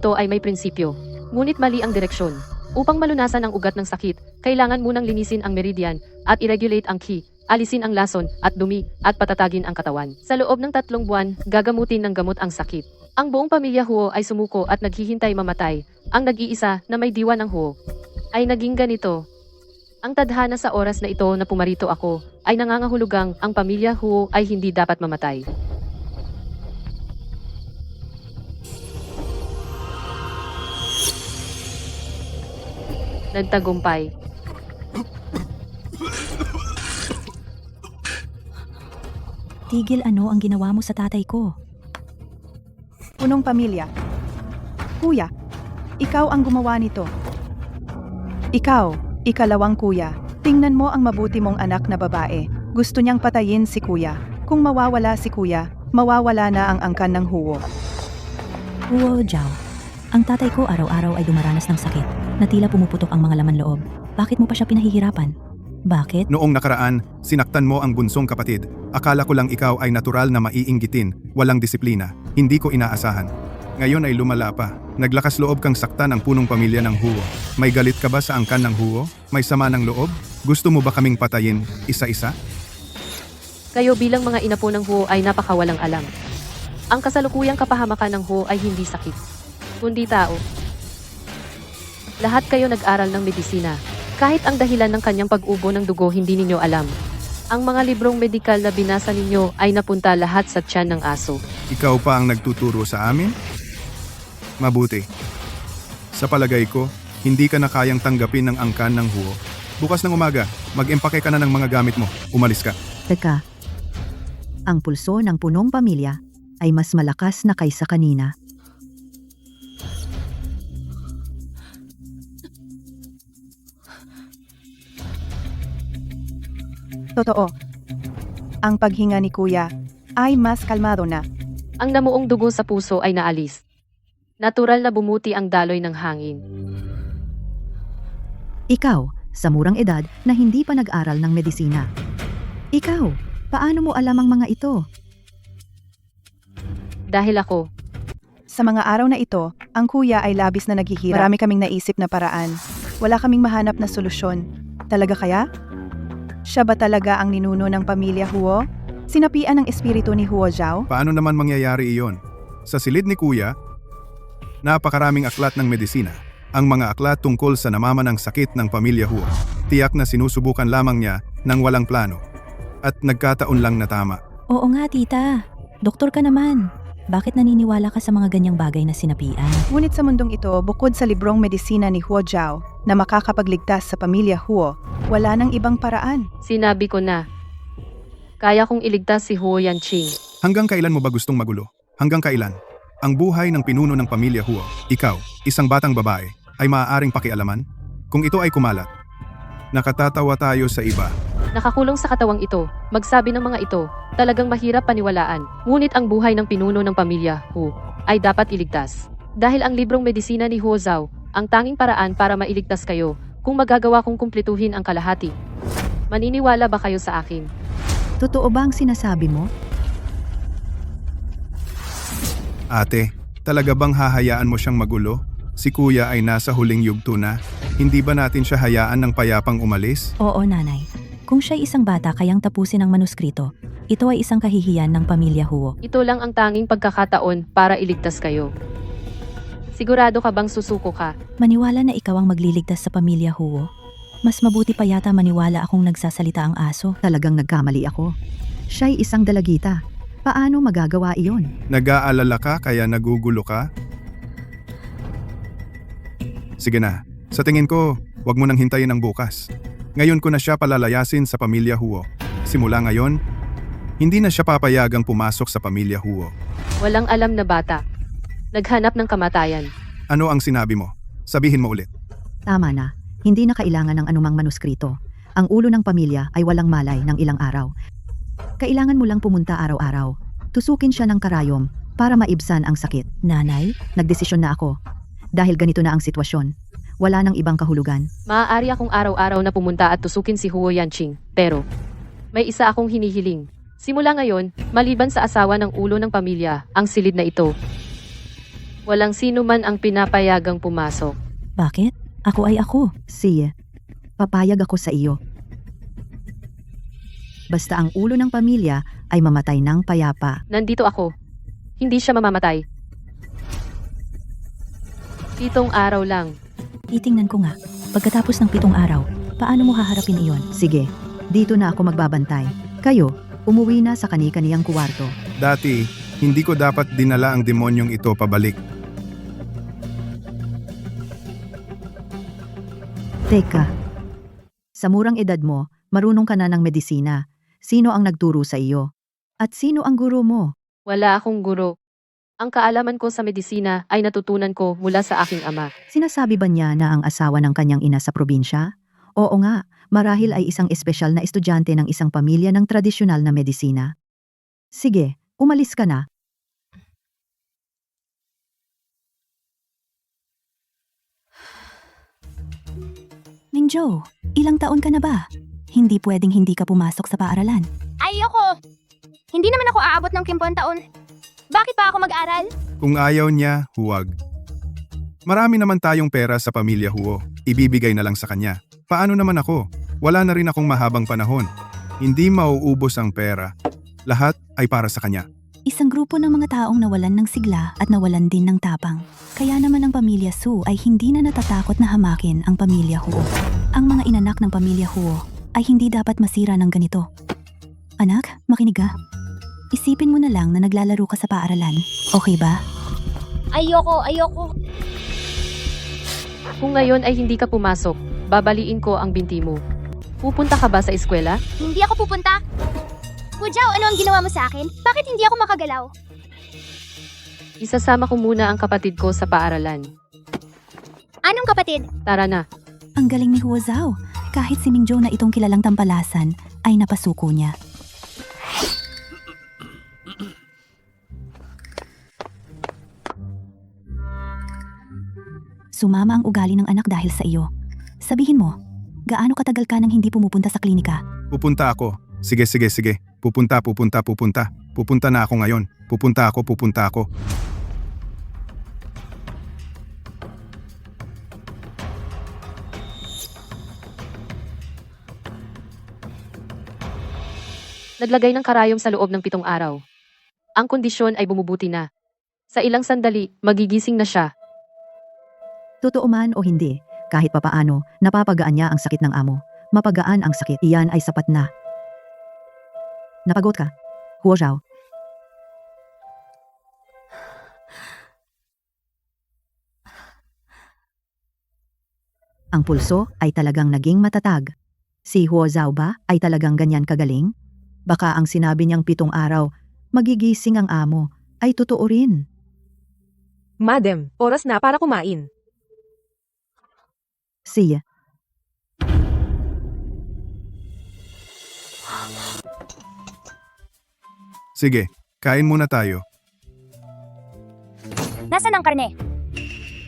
ito ay may prinsipyo. Ngunit mali ang direksyon. Upang malunasan ang ugat ng sakit, kailangan munang linisin ang meridian at i-regulate ang ki, alisin ang lason at dumi at patatagin ang katawan. Sa loob ng 3 buwan, gagamutin ng gamot ang sakit. Ang buong pamilya Huo ay sumuko at naghihintay mamatay. Ang nag-iisa na may diwa ng Huo ay naging ganito. Ang tadhana sa oras na ito na pumarito ako ay nangangahulugang ang pamilya Huo ay hindi dapat mamatay. Nagtagumpay. Tigil, ano ang ginawa mo sa tatay ko? Punong pamilya. Kuya, ikaw ang gumawa nito. Ikaw, ikalawang kuya. Tingnan mo ang mabuti mong anak na babae. Gusto niyang patayin si kuya. Kung mawawala si kuya, mawawala na ang angkan ng Huo. Huo Jiao, ang tatay ko araw-araw ay dumaranas ng sakit, na tila pumuputok ang mga laman loob. Bakit mo pa siya pinahihirapan? Bakit? Noong nakaraan, sinaktan mo ang bunsong kapatid. Akala ko lang ikaw ay natural na maiinggitin, walang disiplina. Hindi ko inaasahan. Ngayon ay lumala pa. Naglakas loob kang saktan ang punong pamilya ng Huo. May galit ka ba sa angkan ng Huo? May sama ng loob? Gusto mo ba kaming patayin, isa-isa? Kayo bilang mga inapo ng Huo ay napakawalang alam. Ang kasalukuyang kapahamakan ng Huo ay hindi sakit, kundi tao. Lahat kayo nag-aral ng medisina. Kahit ang dahilan ng kanyang pag-ubo ng dugo hindi ninyo alam. Ang mga librong medikal na binasa ninyo ay napunta lahat sa tiyan ng aso. Ikaw pa ang nagtuturo sa amin? Mabuti. Sa palagay ko, hindi ka na kayang tanggapin ng angkan ng Huo. Bukas ng umaga, mag-empake ka na ng mga gamit mo. Umalis ka. Teka, ang pulso ng punong pamilya ay mas malakas na kaysa kanina. Totoo. Ang paghinga ni kuya ay mas kalmado na. Ang namuong dugo sa puso ay naalis. Natural na bumuti ang daloy ng hangin. Ikaw, sa murang edad na hindi pa nag-aral ng medisina. Ikaw, paano mo alam ang mga ito? Dahil ako, Sa mga araw na ito, ang kuya ay labis na naghihirap. Marami kaming naisip na paraan. Wala kaming mahanap na solusyon. Talaga kaya? Siya ba talaga ang ninuno ng pamilya Huo? Sinapian ng espiritu ni Huo Jiao? Paano naman mangyayari iyon? Sa silid ni Kuya, napakaraming aklat ng medisina. Ang mga aklat tungkol sa namamanang sakit ng pamilya Huo. Tiyak na sinusubukan lamang niya ng walang plano. At nagkataon lang na tama. Oo nga, tita. Doktor ka naman. Bakit naniniwala ka sa mga ganyang bagay na sinapian? Ngunit sa mundong ito, bukod sa librong medisina ni Huo Jiao na makakapagligtas sa pamilya Huo, wala nang ibang paraan. sinabi ko na. Kaya kong iligtas si Huo Yanqing. Hanggang kailan mo ba gustong magulo? Hanggang kailan? Ang buhay ng pinuno ng pamilya Huo, ikaw, isang batang babae, ay maaaring pakialaman? Kung ito ay kumalat, nakatatawa tayo sa iba. Nakakulong sa katawang ito, magsabi ng mga ito, talagang mahirap paniwalaan. Ngunit ang buhay ng pinuno ng pamilya, Hu, ay dapat iligtas. Dahil ang librong medisina ni Huo Zhao, ang tanging paraan para mailigtas kayo, kung magagawa kong kumplituhin ang kalahati. Maniniwala ba kayo sa akin? Totoo ba ang sinasabi mo? Ate, talaga bang hahayaan mo siyang magulo? Si Kuya ay nasa huling yugto na. Hindi ba natin siya hayaan ng payapang umalis? Oo, nanay. Kung siya'y isang bata kayang tapusin ang manuskrito, ito ay isang kahihiyan ng pamilya Huo. Ito lang ang tanging pagkakataon para iligtas kayo. Sigurado ka bang susuko ka? Maniwala na ikaw ang magliligtas sa pamilya Huo? Mas mabuti pa yata maniwala akong nagsasalita ang aso. Talagang nagkamali ako. Siya'y isang dalagita. Paano magagawa iyon? Nag-aalala ka kaya nagugulo ka? Sige na, sa tingin ko, wag mo nang hintayin ang bukas. Ngayon ko na siya palalayasin sa pamilya Huo. Simula ngayon, hindi na siya papayagang pumasok sa pamilya Huo. Walang alam na bata. Naghanap ng kamatayan. Ano ang sinabi mo? Sabihin mo ulit. Tama na. Hindi na kailangan ng anumang manuskrito. Ang ulo ng pamilya ay walang malay ng ilang araw. Kailangan mo lang pumunta araw-araw. Tusukin siya ng karayom para maibsan ang sakit. Nanay, nagdesisyon na ako. Dahil ganito na ang sitwasyon. Wala nang ibang kahulugan. Maaari akong araw-araw na pumunta at tusukin si Huo Yanqing. Pero, may isa akong hinihiling. Simula ngayon, maliban sa asawa ng ulo ng pamilya, ang silid na ito Walang sino man ang pinapayagang pumasok. Bakit? Ako ay ako. Siya, papayag ako sa iyo. Basta ang ulo ng pamilya ay mamatay ng payapa. Nandito ako. Hindi siya mamamatay. 7 araw lang. Titingnan ko nga. Pagkatapos ng 7 araw, paano mo haharapin iyon? Sige, dito na ako magbabantay. Kayo, umuwi na sa kani-kaniyang kuwarto. Dati, hindi ko dapat dinala ang demonyong ito pabalik. Teka, sa murang edad mo, marunong ka na ng medisina. Sino ang nagturo sa iyo? At sino ang guro mo? Wala akong guro. Ang kaalaman ko sa medisina ay natutunan ko mula sa aking ama. Sinasabi ba niya na ang asawa ng kanyang ina sa probinsya? Oo nga, marahil ay isang espesyal na estudyante ng isang pamilya ng tradisyonal na medisina. Sige, umalis ka na. Mingjo, ilang taon ka na ba? Hindi pwedeng hindi ka pumasok sa paaralan. Ayoko! Hindi naman ako aabot ng 50 taon. Bakit pa ako mag-aral? Kung ayaw niya, huwag. Marami naman tayong pera sa pamilya Huo. Ibibigay na lang sa kanya. Paano naman ako? Wala na rin akong mahabang panahon. Hindi mauubos ang pera. Lahat ay para sa kanya. Isang grupo ng mga taong nawalan ng sigla at nawalan din ng tapang. Kaya naman ang pamilya Su ay hindi na natatakot na hamakin ang pamilya Huo. Ang mga inanak ng pamilya Huo ay hindi dapat masira ng ganito. Anak, makinig ka. Isipin mo na lang na naglalaro ka sa paaralan. Okay ba? Ayoko. Kung ngayon ay hindi ka pumasok, babaliin ko ang binti mo. Pupunta ka ba sa eskwela? Hindi ako pupunta. Hujao, ano ang ginawa mo sa akin? Bakit hindi ako makagalaw? Isasama ko muna ang kapatid ko sa paaralan. Anong kapatid? Tara na. Ang galing ni Huo Zhao. Kahit si Mingjo na itong kilalang tampalasan ay napasuko niya. Sumama ang ugali ng anak dahil sa iyo. Sabihin mo, gaano katagal ka nang hindi pumupunta sa klinika? Pupunta ako. Sige. Pupunta. Pupunta na ako ngayon. Pupunta ako. Naglagay ng karayom sa loob ng 7 araw. Ang kondisyon ay bumubuti na. Sa ilang sandali, magigising na siya. Totoo man o hindi, kahit papaano, napapagaan niya ang sakit ng amo. Mapagaan ang sakit, iyan ay sapat na. Napagod ka? Huo Zhao. Ang pulso ay talagang naging matatag. Si Huo Zhao ba ay talagang ganyan kagaling? Baka ang sinabi niyang 7 araw, magigising ang amo, ay totoo rin. Madam, oras na para kumain. Siya. Sige, kain muna tayo. Nasaan ang karne?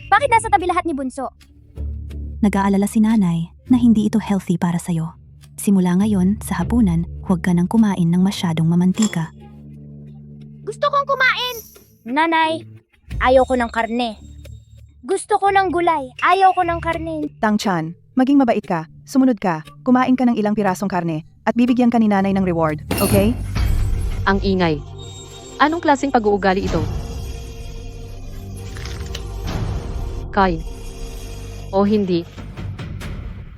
Bakit nasa tabi lahat ni Bunso? Nag-aalala si nanay na hindi ito healthy para sa'yo. Simula ngayon, sa hapunan, huwag ka nang kumain ng masyadong mamantika. Gusto kong kumain! Nanay, ayaw ko ng karne. Gusto ko ng gulay, ayaw ko ng karne. Tang Chan, maging mabait ka, sumunod ka, kumain ka ng ilang pirasong karne, at bibigyan ka ni nanay ng reward, okay? Ang ingay. Anong klaseng pag-uugali ito? Kain. O hindi.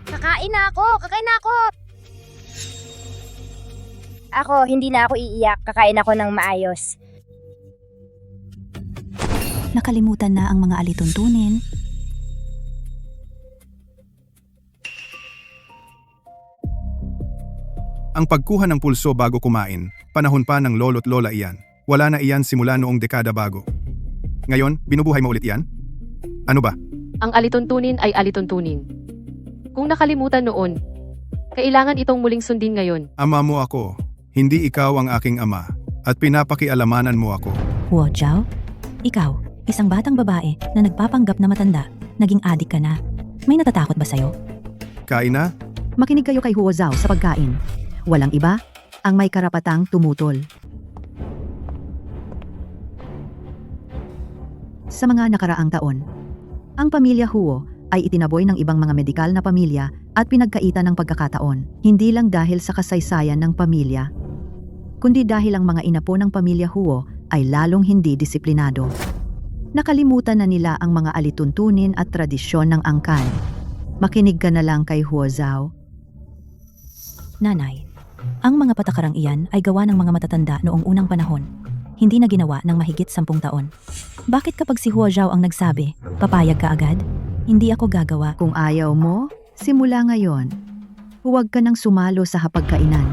Kakain na ako! Ako, hindi na ako iiyak. Kakain ako ng maayos. Nakalimutan na ang mga alituntunin. Ang pagkuha ng pulso bago kumain, panahon pa ng lolo't lola iyan. Wala na iyan simula noong dekada bago. Ngayon, binubuhay mo ulit iyan? Ano ba? Ang alituntunin ay alituntunin. Kung nakalimutan noon, kailangan itong muling sundin ngayon. Ama mo ako, hindi ikaw ang aking ama, at pinapakialamanan mo ako. Huo Zhao, ikaw, isang batang babae na nagpapanggap na matanda, naging adik ka na. May natatakot ba sa'yo? Kain na? Makinig kayo kay Huo Zhao sa pagkain. Walang iba ang may karapatang tumutol. Sa mga nakaraang taon, ang pamilya Huo ay itinaboy ng ibang mga medikal na pamilya at pinagkaitan ng pagkakataon, hindi lang dahil sa kasaysayan ng pamilya, kundi dahil ang mga inapo ng pamilya Huo ay lalong hindi disiplinado. Nakalimutan na nila ang mga alituntunin at tradisyon ng angkan. Makinig ka na lang kay Huo Zhao. Nanay, ang mga patakarang iyan ay gawa ng mga matatanda noong unang panahon. Hindi na ginawa ng mahigit 10 taon. Bakit kapag si Huo Zhao ang nagsabi, papayag ka agad? Hindi ako gagawa. Kung ayaw mo, simula ngayon, huwag ka nang sumalo sa hapagkainan.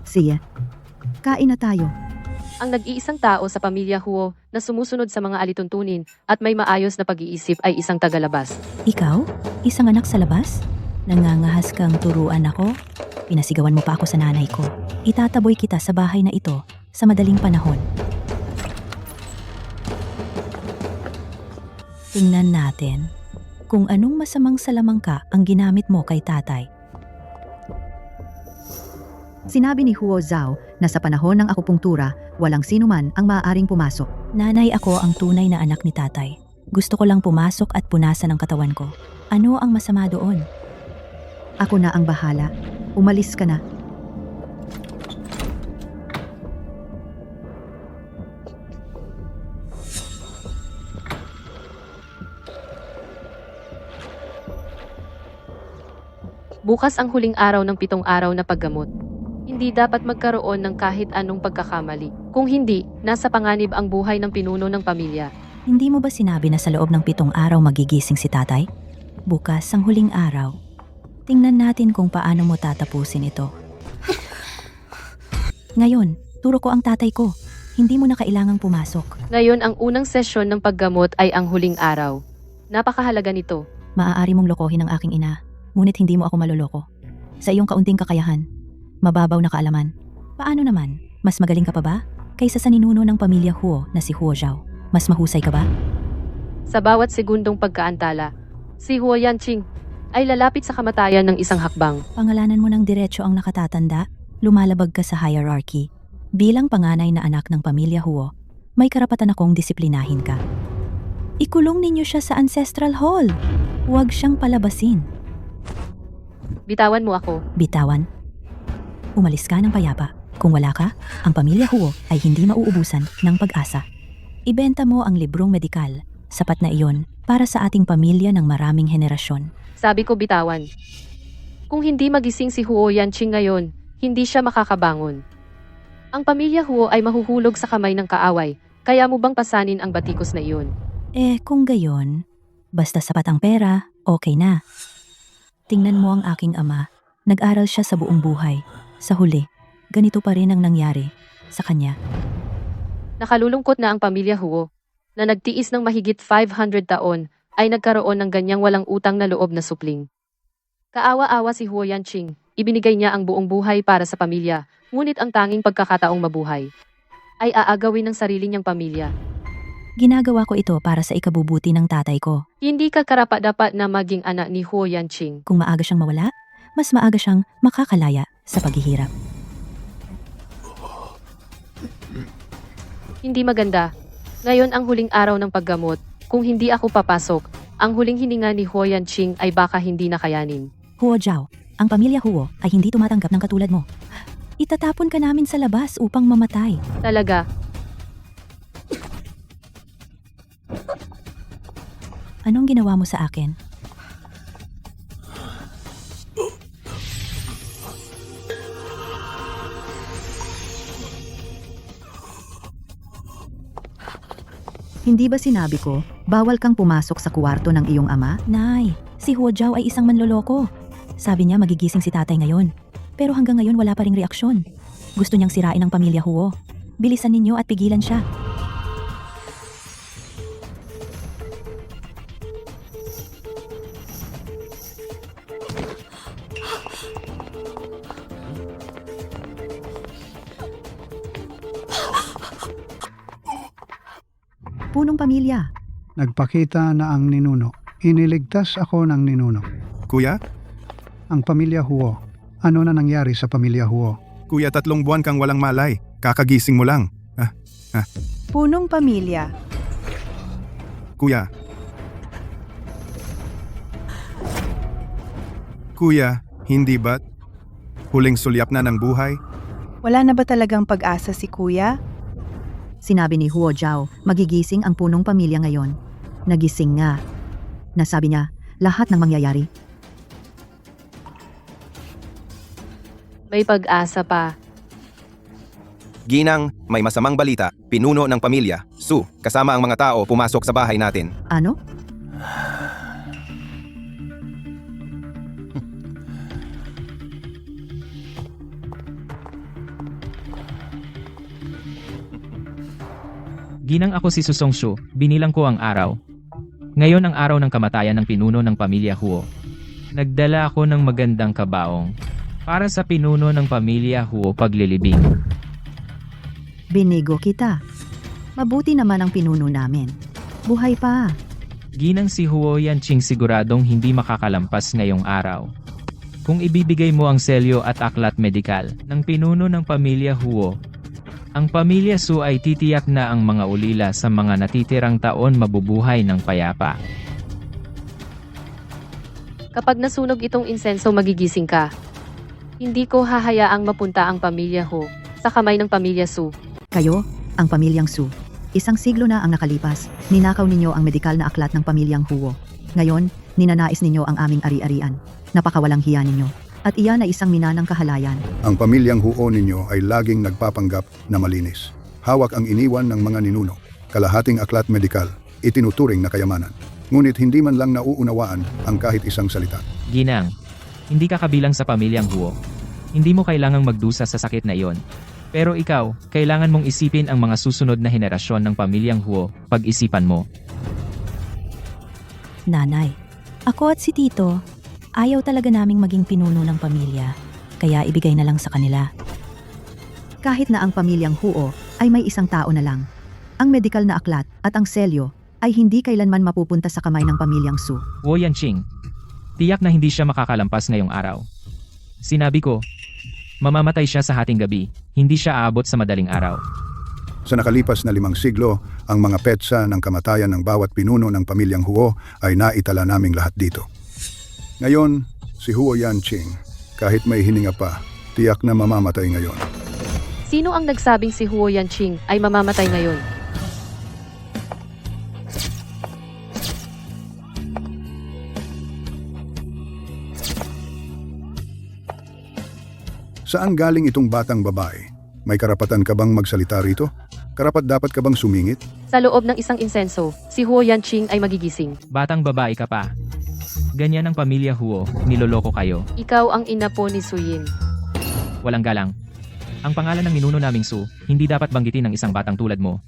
Sige, kain na tayo. Ang nag-iisang tao sa pamilya Huo na sumusunod sa mga alituntunin at may maayos na pag-iisip ay isang tagalabas. Ikaw? Isang anak sa labas? Nangangahas kang turuan ako? Pinasigawan mo pa ako sa nanay ko. Itataboy kita sa bahay na ito sa madaling panahon. Tingnan natin kung anong masamang salamangka ang ginamit mo kay tatay. Sinabi ni Huo Zhao na sa panahon ng akupunktura, walang sinuman ang maaaring pumasok. Nanay, ako ang tunay na anak ni tatay. Gusto ko lang pumasok at punasan ang katawan ko. Ano ang masama doon? Ako na ang bahala. Umalis ka na. Bukas ang huling araw ng 7 araw na paggamot. Hindi dapat magkaroon ng kahit anong pagkakamali. Kung hindi, nasa panganib ang buhay ng pinuno ng pamilya. Hindi mo ba sinabi na sa loob ng 7 araw magigising si tatay? Bukas ang huling araw. Tingnan natin kung paano mo tatapusin ito. Ngayon, turo ko ang tatay ko. Hindi mo na kailangang pumasok. Ngayon ang unang sesyon ng paggamot ay ang huling araw. Napakahalaga nito. Maaari mong lokohin ang aking ina, ngunit hindi mo ako maloloko. Sa iyong kaunting kakayahan, mababaw na kaalaman. Paano naman? Mas magaling ka pa ba? Kaysa sa ninuno ng pamilya Huo na si Huo Zhao. Mas mahusay ka ba? Sa bawat segundong pagkaantala, si Huo Yanqing ay lalapit sa kamatayan ng isang hakbang. Pangalanan mo ng diretso ang nakatatanda, lumalabag ka sa hierarchy. Bilang panganay na anak ng pamilya Huo, may karapatan akong disiplinahin ka. Ikulong ninyo siya sa ancestral hall. Huwag siyang palabasin. Bitawan mo ako. Bitawan. Umalis ka ng payapa. Kung wala ka, ang pamilya Huo ay hindi mauubusan ng pag-asa. Ibenta mo ang librong medikal. Sapat na iyon para sa ating pamilya ng maraming henerasyon. Sabi ko bitawan. Kung hindi magising si Huo Yanqing ngayon, hindi siya makakabangon. Ang pamilya Huo ay mahuhulog sa kamay ng kaaway, kaya mo bang pasanin ang batikos na iyon? Kung gayon, basta sapat ang pera, okay na. Tingnan mo ang aking ama. Nag-aral siya sa buong buhay. Sa huli, ganito pa rin ang nangyari sa kanya. Nakalulungkot na ang pamilya Huo, na nagtiis ng mahigit 500 taon, ay nagkaroon ng ganyang walang utang na loob na supling. Kaawa-awa si Huo Yanqing, ibinigay niya ang buong buhay para sa pamilya, ngunit ang tanging pagkakataong mabuhay ay aagawin ng sarili niyang pamilya. Ginagawa ko ito para sa ikabubuti ng tatay ko. Hindi ka karapat-dapat na maging anak ni Huo Yanqing. Kung maaga siyang mawala, mas maaga siyang makakalaya sa paghihirap. Hindi maganda. Ngayon ang huling araw ng paggamot. Kung hindi ako papasok, ang huling hininga ni Huo Yanqing ay baka hindi nakayanin. Huo Zhao, ang pamilya Huo ay hindi tumatanggap ng katulad mo. Itatapon ka namin sa labas upang mamatay. Talaga, Anong ginawa mo sa akin? Hindi ba sinabi ko, bawal kang pumasok sa kwarto ng iyong ama? Nay, si Huo Zhao ay isang manloloko. Sabi niya magigising si tatay ngayon. Pero hanggang ngayon wala pa ring reaksyon. Gusto niyang sirain ang pamilya Huo. Bilisan ninyo at pigilan siya. Punong pamilya. Nagpakita na ang ninuno. Iniligtas ako ng ninuno. Kuya? Ang pamilya Huo. Ano na nangyari sa pamilya Huo? Kuya, 3 buwan kang walang malay. Kakagising mo lang. Punong pamilya. Kuya. Kuya, hindi ba't huling sulyap na ng buhay? Wala na ba talagang pag-asa si kuya? Sinabi ni Huo Zhao, magigising ang punong pamilya ngayon. Nagising nga. Nasabi niya, lahat ng mangyayari. May pag-asa pa. Ginang, may masamang balita. Pinuno ng pamilya, Su, kasama ang mga tao pumasok sa bahay natin. Ano? Ginang, ako si Susong Shu, binilang ko ang araw. Ngayon ang araw ng kamatayan ng pinuno ng pamilya Huo. Nagdala ako ng magandang kabaong para sa pinuno ng pamilya Huo paglilibing. Binigo kita. Mabuti naman ang pinuno namin. Buhay pa. Ginang, si Huo Yanqing siguradong hindi makakalampas ngayong araw. Kung ibibigay mo ang selyo at aklat medikal ng pinuno ng pamilya Huo, ang pamilya Su ay titiyak na ang mga ulila sa mga natitirang taon mabubuhay ng payapa. Kapag nasunog itong insenso, magigising ka. Hindi ko hahayaang mapunta ang pamilya Ho sa kamay ng pamilya Su. Kayo, ang pamilyang Su. 1 siglo na ang nakalipas. Ninakaw ninyo ang medikal na aklat ng pamilyang Huo. Ngayon, ninanais ninyo ang aming ari-arian. Napakawalang hiya ninyo. At iyan ay isang minanang kahalayan. Ang pamilyang Huo ninyo ay laging nagpapanggap na malinis. Hawak ang iniwan ng mga ninuno. Kalahating aklat medikal, itinuturing na kayamanan. Ngunit hindi man lang nauunawaan ang kahit isang salita. Ginang, hindi ka kabilang sa pamilyang Huo. Hindi mo kailangang magdusa sa sakit na iyon. Pero ikaw, kailangan mong isipin ang mga susunod na henerasyon ng pamilyang Huo, pag-isipan mo. Nanay, ako at si Tito, ayaw talaga naming maging pinuno ng pamilya, kaya ibigay na lang sa kanila. Kahit na ang pamilyang Huo ay may isang tao na lang. Ang medikal na aklat at ang selyo ay hindi kailanman mapupunta sa kamay ng pamilyang Su. Huo Yanqing, tiyak na hindi siya makakalampas ngayong araw. Sinabi ko, mamamatay siya sa hating gabi, hindi siya aabot sa madaling araw. Sa nakalipas na 5 siglo, ang mga petsa ng kamatayan ng bawat pinuno ng pamilyang Huo ay naitala naming lahat dito. Ngayon, si Huo Yanqing, kahit may hininga pa, tiyak na mamamatay ngayon. Sino ang nagsabing si Huo Yanqing ay mamamatay ngayon? Saan galing itong batang babae? May karapatan ka bang magsalita rito? Karapat-dapat ka bang sumingit? Sa loob ng isang insenso, si Huo Yanqing ay magigising. Batang babae ka pa. Ganyan ang pamilya Huo, niloloko kayo. Ikaw ang ina po ni Suyin. Walang galang. Ang pangalan ng ninuno naming Su, hindi dapat banggitin ng isang batang tulad mo.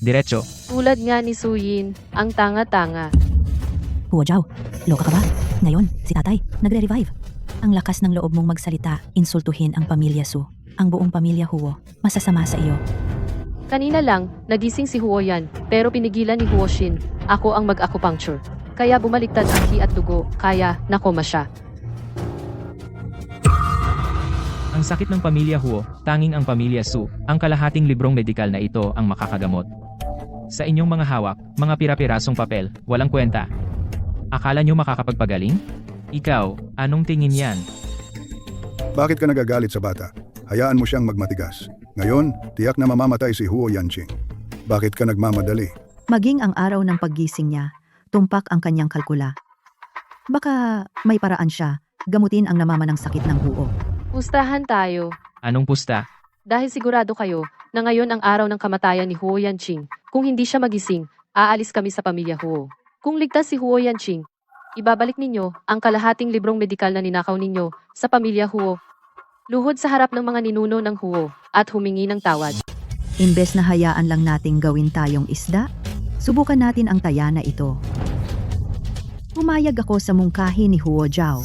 Diretso. Tulad nga ni Suyin, ang tanga-tanga. Huo Zhao, loka ka ba? Ngayon, si tatay, nagre-revive. Ang lakas ng loob mong magsalita, insultuhin ang pamilya Su. Ang buong pamilya Huo, masasama sa iyo. Kanina lang, nagising si Huo Yan, pero pinigilan ni Huo Xin. Ako ang mag-acupuncture. Kaya bumaliktad ang ki at dugo, kaya nakoma siya. Ang sakit ng pamilya Huo, tanging ang pamilya Su, ang kalahating librong medikal na ito ang makakagamot. Sa inyong mga hawak, mga pira-pirasong papel, walang kwenta. Akala nyo makakapagpagaling? Ikaw, anong tingin yan? Bakit ka nagagalit sa bata? Hayaan mo siyang magmatigas. Ngayon, tiyak na mamamatay si Huo Yanqing. Bakit ka nagmamadali? Maging ang araw ng paggising niya, tumpak ang kanyang kalkula. Baka may paraan siya, gamutin ang namamanang sakit ng Huo. Pustahan tayo. Anong pusta? Dahil sigurado kayo na ngayon ang araw ng kamatayan ni Huo Yanqing. Kung hindi siya magising, aalis kami sa pamilya Huo. Kung ligtas si Huo Yanqing, ibabalik ninyo ang kalahating librong medikal na ninakaw ninyo sa pamilya Huo. Luhod sa harap ng mga ninuno ng Huo at humingi ng tawad. Imbes na hayaan lang nating gawin tayong isda, subukan natin ang taya na ito. Pumayag ako sa mungkahi ni Huo Zhao.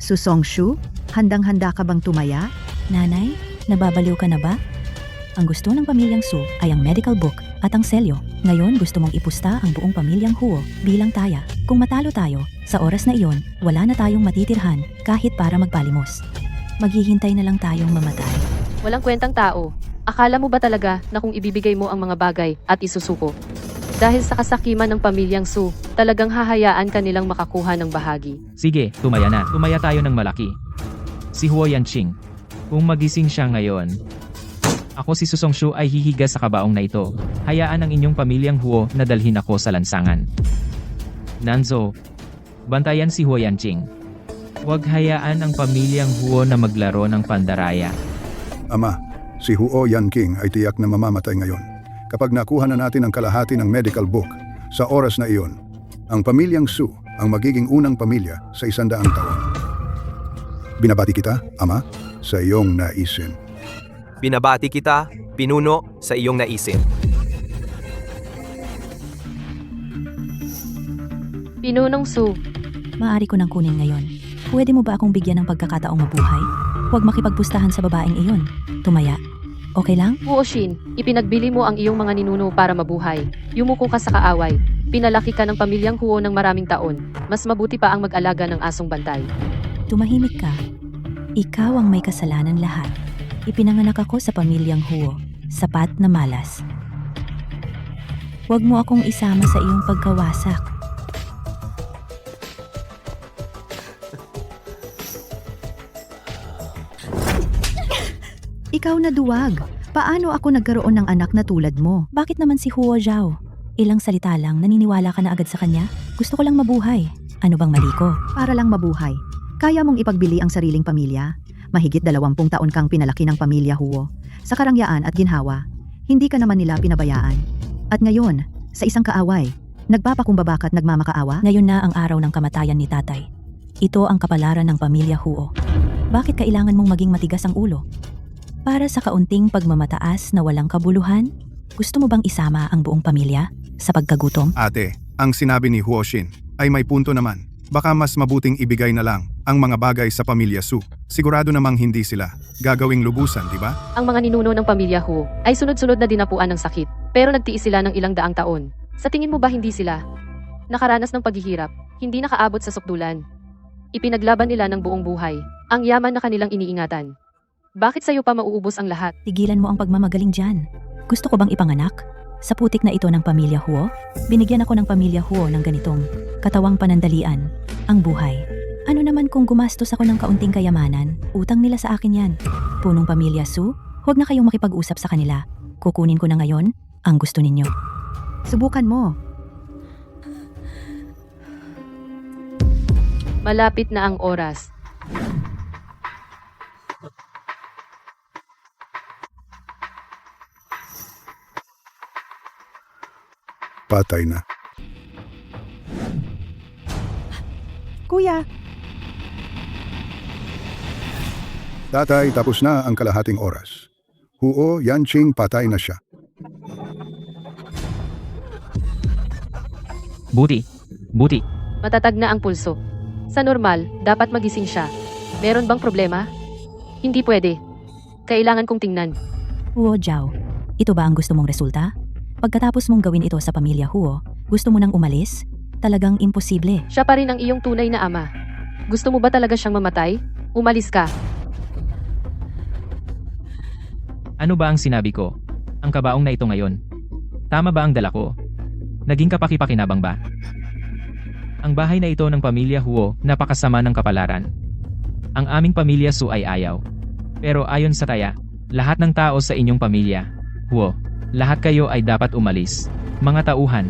Susong Shu, handang-handa ka bang tumaya? Nanay, nababaliw ka na ba? Ang gusto ng pamilyang Su ay ang medical book at ang selyo. Ngayon gusto mong ipusta ang buong pamilyang Huo bilang taya. Kung matalo tayo, sa oras na iyon, wala na tayong matitirhan kahit para magpalimos. Maghihintay na lang tayong mamatay. Walang kwentang tao. Akala mo ba talaga na kung ibibigay mo ang mga bagay at isusuko? Dahil sa kasakiman ng pamilyang Su, talagang hahayaan ka nilang makakuha ng bahagi. Sige, tumaya na. Tumaya tayo ng malaki. Si Huo Yanqing. Kung magising siya ngayon, ako si Susongshu ay hihiga sa kabaong na ito. Hayaan ang inyong pamilyang Huo na dalhin ako sa lansangan. Nanzo, bantayan si Huo Yanqing. Huwag hayaan ang pamilyang Huo na maglaro ng pandaraya. Ama, si Huo Yanqing ay tiyak na mamamatay ngayon. Kapag nakuha na natin ang kalahati ng medical book, sa oras na iyon, ang pamilyang Su ang magiging unang pamilya sa 100 taon. Binabati kita, Ama, sa iyong naisin. Binabati kita, pinuno, sa iyong naisin. Pinunong Su, Maaari ko nang kunin ngayon. Pwede mo ba akong bigyan ng pagkakataong mabuhay? Huwag makipagpustahan sa babaeng iyon. Tumaya. Okay lang? Huo Shin, ipinagbili mo ang iyong mga ninuno para mabuhay. Yumuko ka sa kaaway. Pinalaki ka ng pamilyang Huo ng maraming taon. Mas mabuti pa ang mag-alaga ng asong bantay. Tumahimik ka. Ikaw ang may kasalanan lahat. Ipinanganak ako sa pamilyang Huo. Sapat na malas. Huwag mo akong isama sa iyong pagkawasak. Ikaw na duwag. Paano ako nagkaroon ng anak na tulad mo? Bakit naman si Huo Zhao? Ilang salita lang, naniniwala ka na agad sa kanya? Gusto ko lang mabuhay. Ano bang mali ko? Para lang mabuhay. Kaya mong ipagbili ang sariling pamilya? Mahigit 20 taon kang pinalaki ng pamilya Huo. Sa karangyaan at ginhawa, hindi ka naman nila pinabayaan. At ngayon, sa isang kaaway, nagpapakumbaba at nagmamakaawa? Ngayon na ang araw ng kamatayan ni tatay. Ito ang kapalaran ng pamilya Huo. Bakit kailangan mong maging matigas ang ulo? Para sa kaunting pagmamataas na walang kabuluhan? Gusto mo bang isama ang buong pamilya sa pagkagutom? Ate, ang sinabi ni Huo Shin ay may punto naman. Baka mas mabuting ibigay na lang ang mga bagay sa pamilya Su. Sigurado namang hindi sila gagawing lubusan, di ba? Ang mga ninuno ng pamilya Huo ay sunod-sunod na dinapuan ng sakit. Pero nagtiis sila ng ilang daang taon. Sa tingin mo ba hindi sila nakaranas ng paghihirap, hindi nakaabot sa sukdulan? Ipinaglaban nila ng buong buhay ang yaman na kanilang iniingatan. Bakit sa'yo pa mauubos ang lahat? Tigilan mo ang pagmamagaling dyan. Gusto ko bang ipanganak? Sa putik na ito ng pamilya Huo, binigyan ako ng pamilya Huo ng ganitong katawang panandalian, ang buhay. Ano naman kung gumastos ako ng kaunting kayamanan, utang nila sa akin yan. Punong pamilya Su, huwag na kayong makipag-usap sa kanila. Kukunin ko na ngayon ang gusto ninyo. Subukan mo. Malapit na ang oras. Patay na. Kuya, Tatay, tapos na ang kalahating oras. Huo Yanqing patay na siya. Buti. Matatag na ang pulso. Sa normal, dapat magising siya. Meron bang problema? Hindi pwede. Kailangan kong tingnan. Huo Zhao, ito ba ang gusto mong resulta? Pagkatapos mong gawin ito sa pamilya Huo, gusto mo nang umalis? Talagang imposible. Siya pa rin ang iyong tunay na ama. Gusto mo ba talaga siyang mamatay? Umalis ka. Ano ba ang sinabi ko? Ang kabaong na ito ngayon. Tama ba ang dala ko? Naging kapaki-pakinabang ba? Ang bahay na ito ng pamilya Huo, napakasama ng kapalaran. Ang aming pamilya Su ay ayaw. Pero ayon sa taya, lahat ng tao sa inyong pamilya, Huo, lahat kayo ay dapat umalis. Mga tauhan,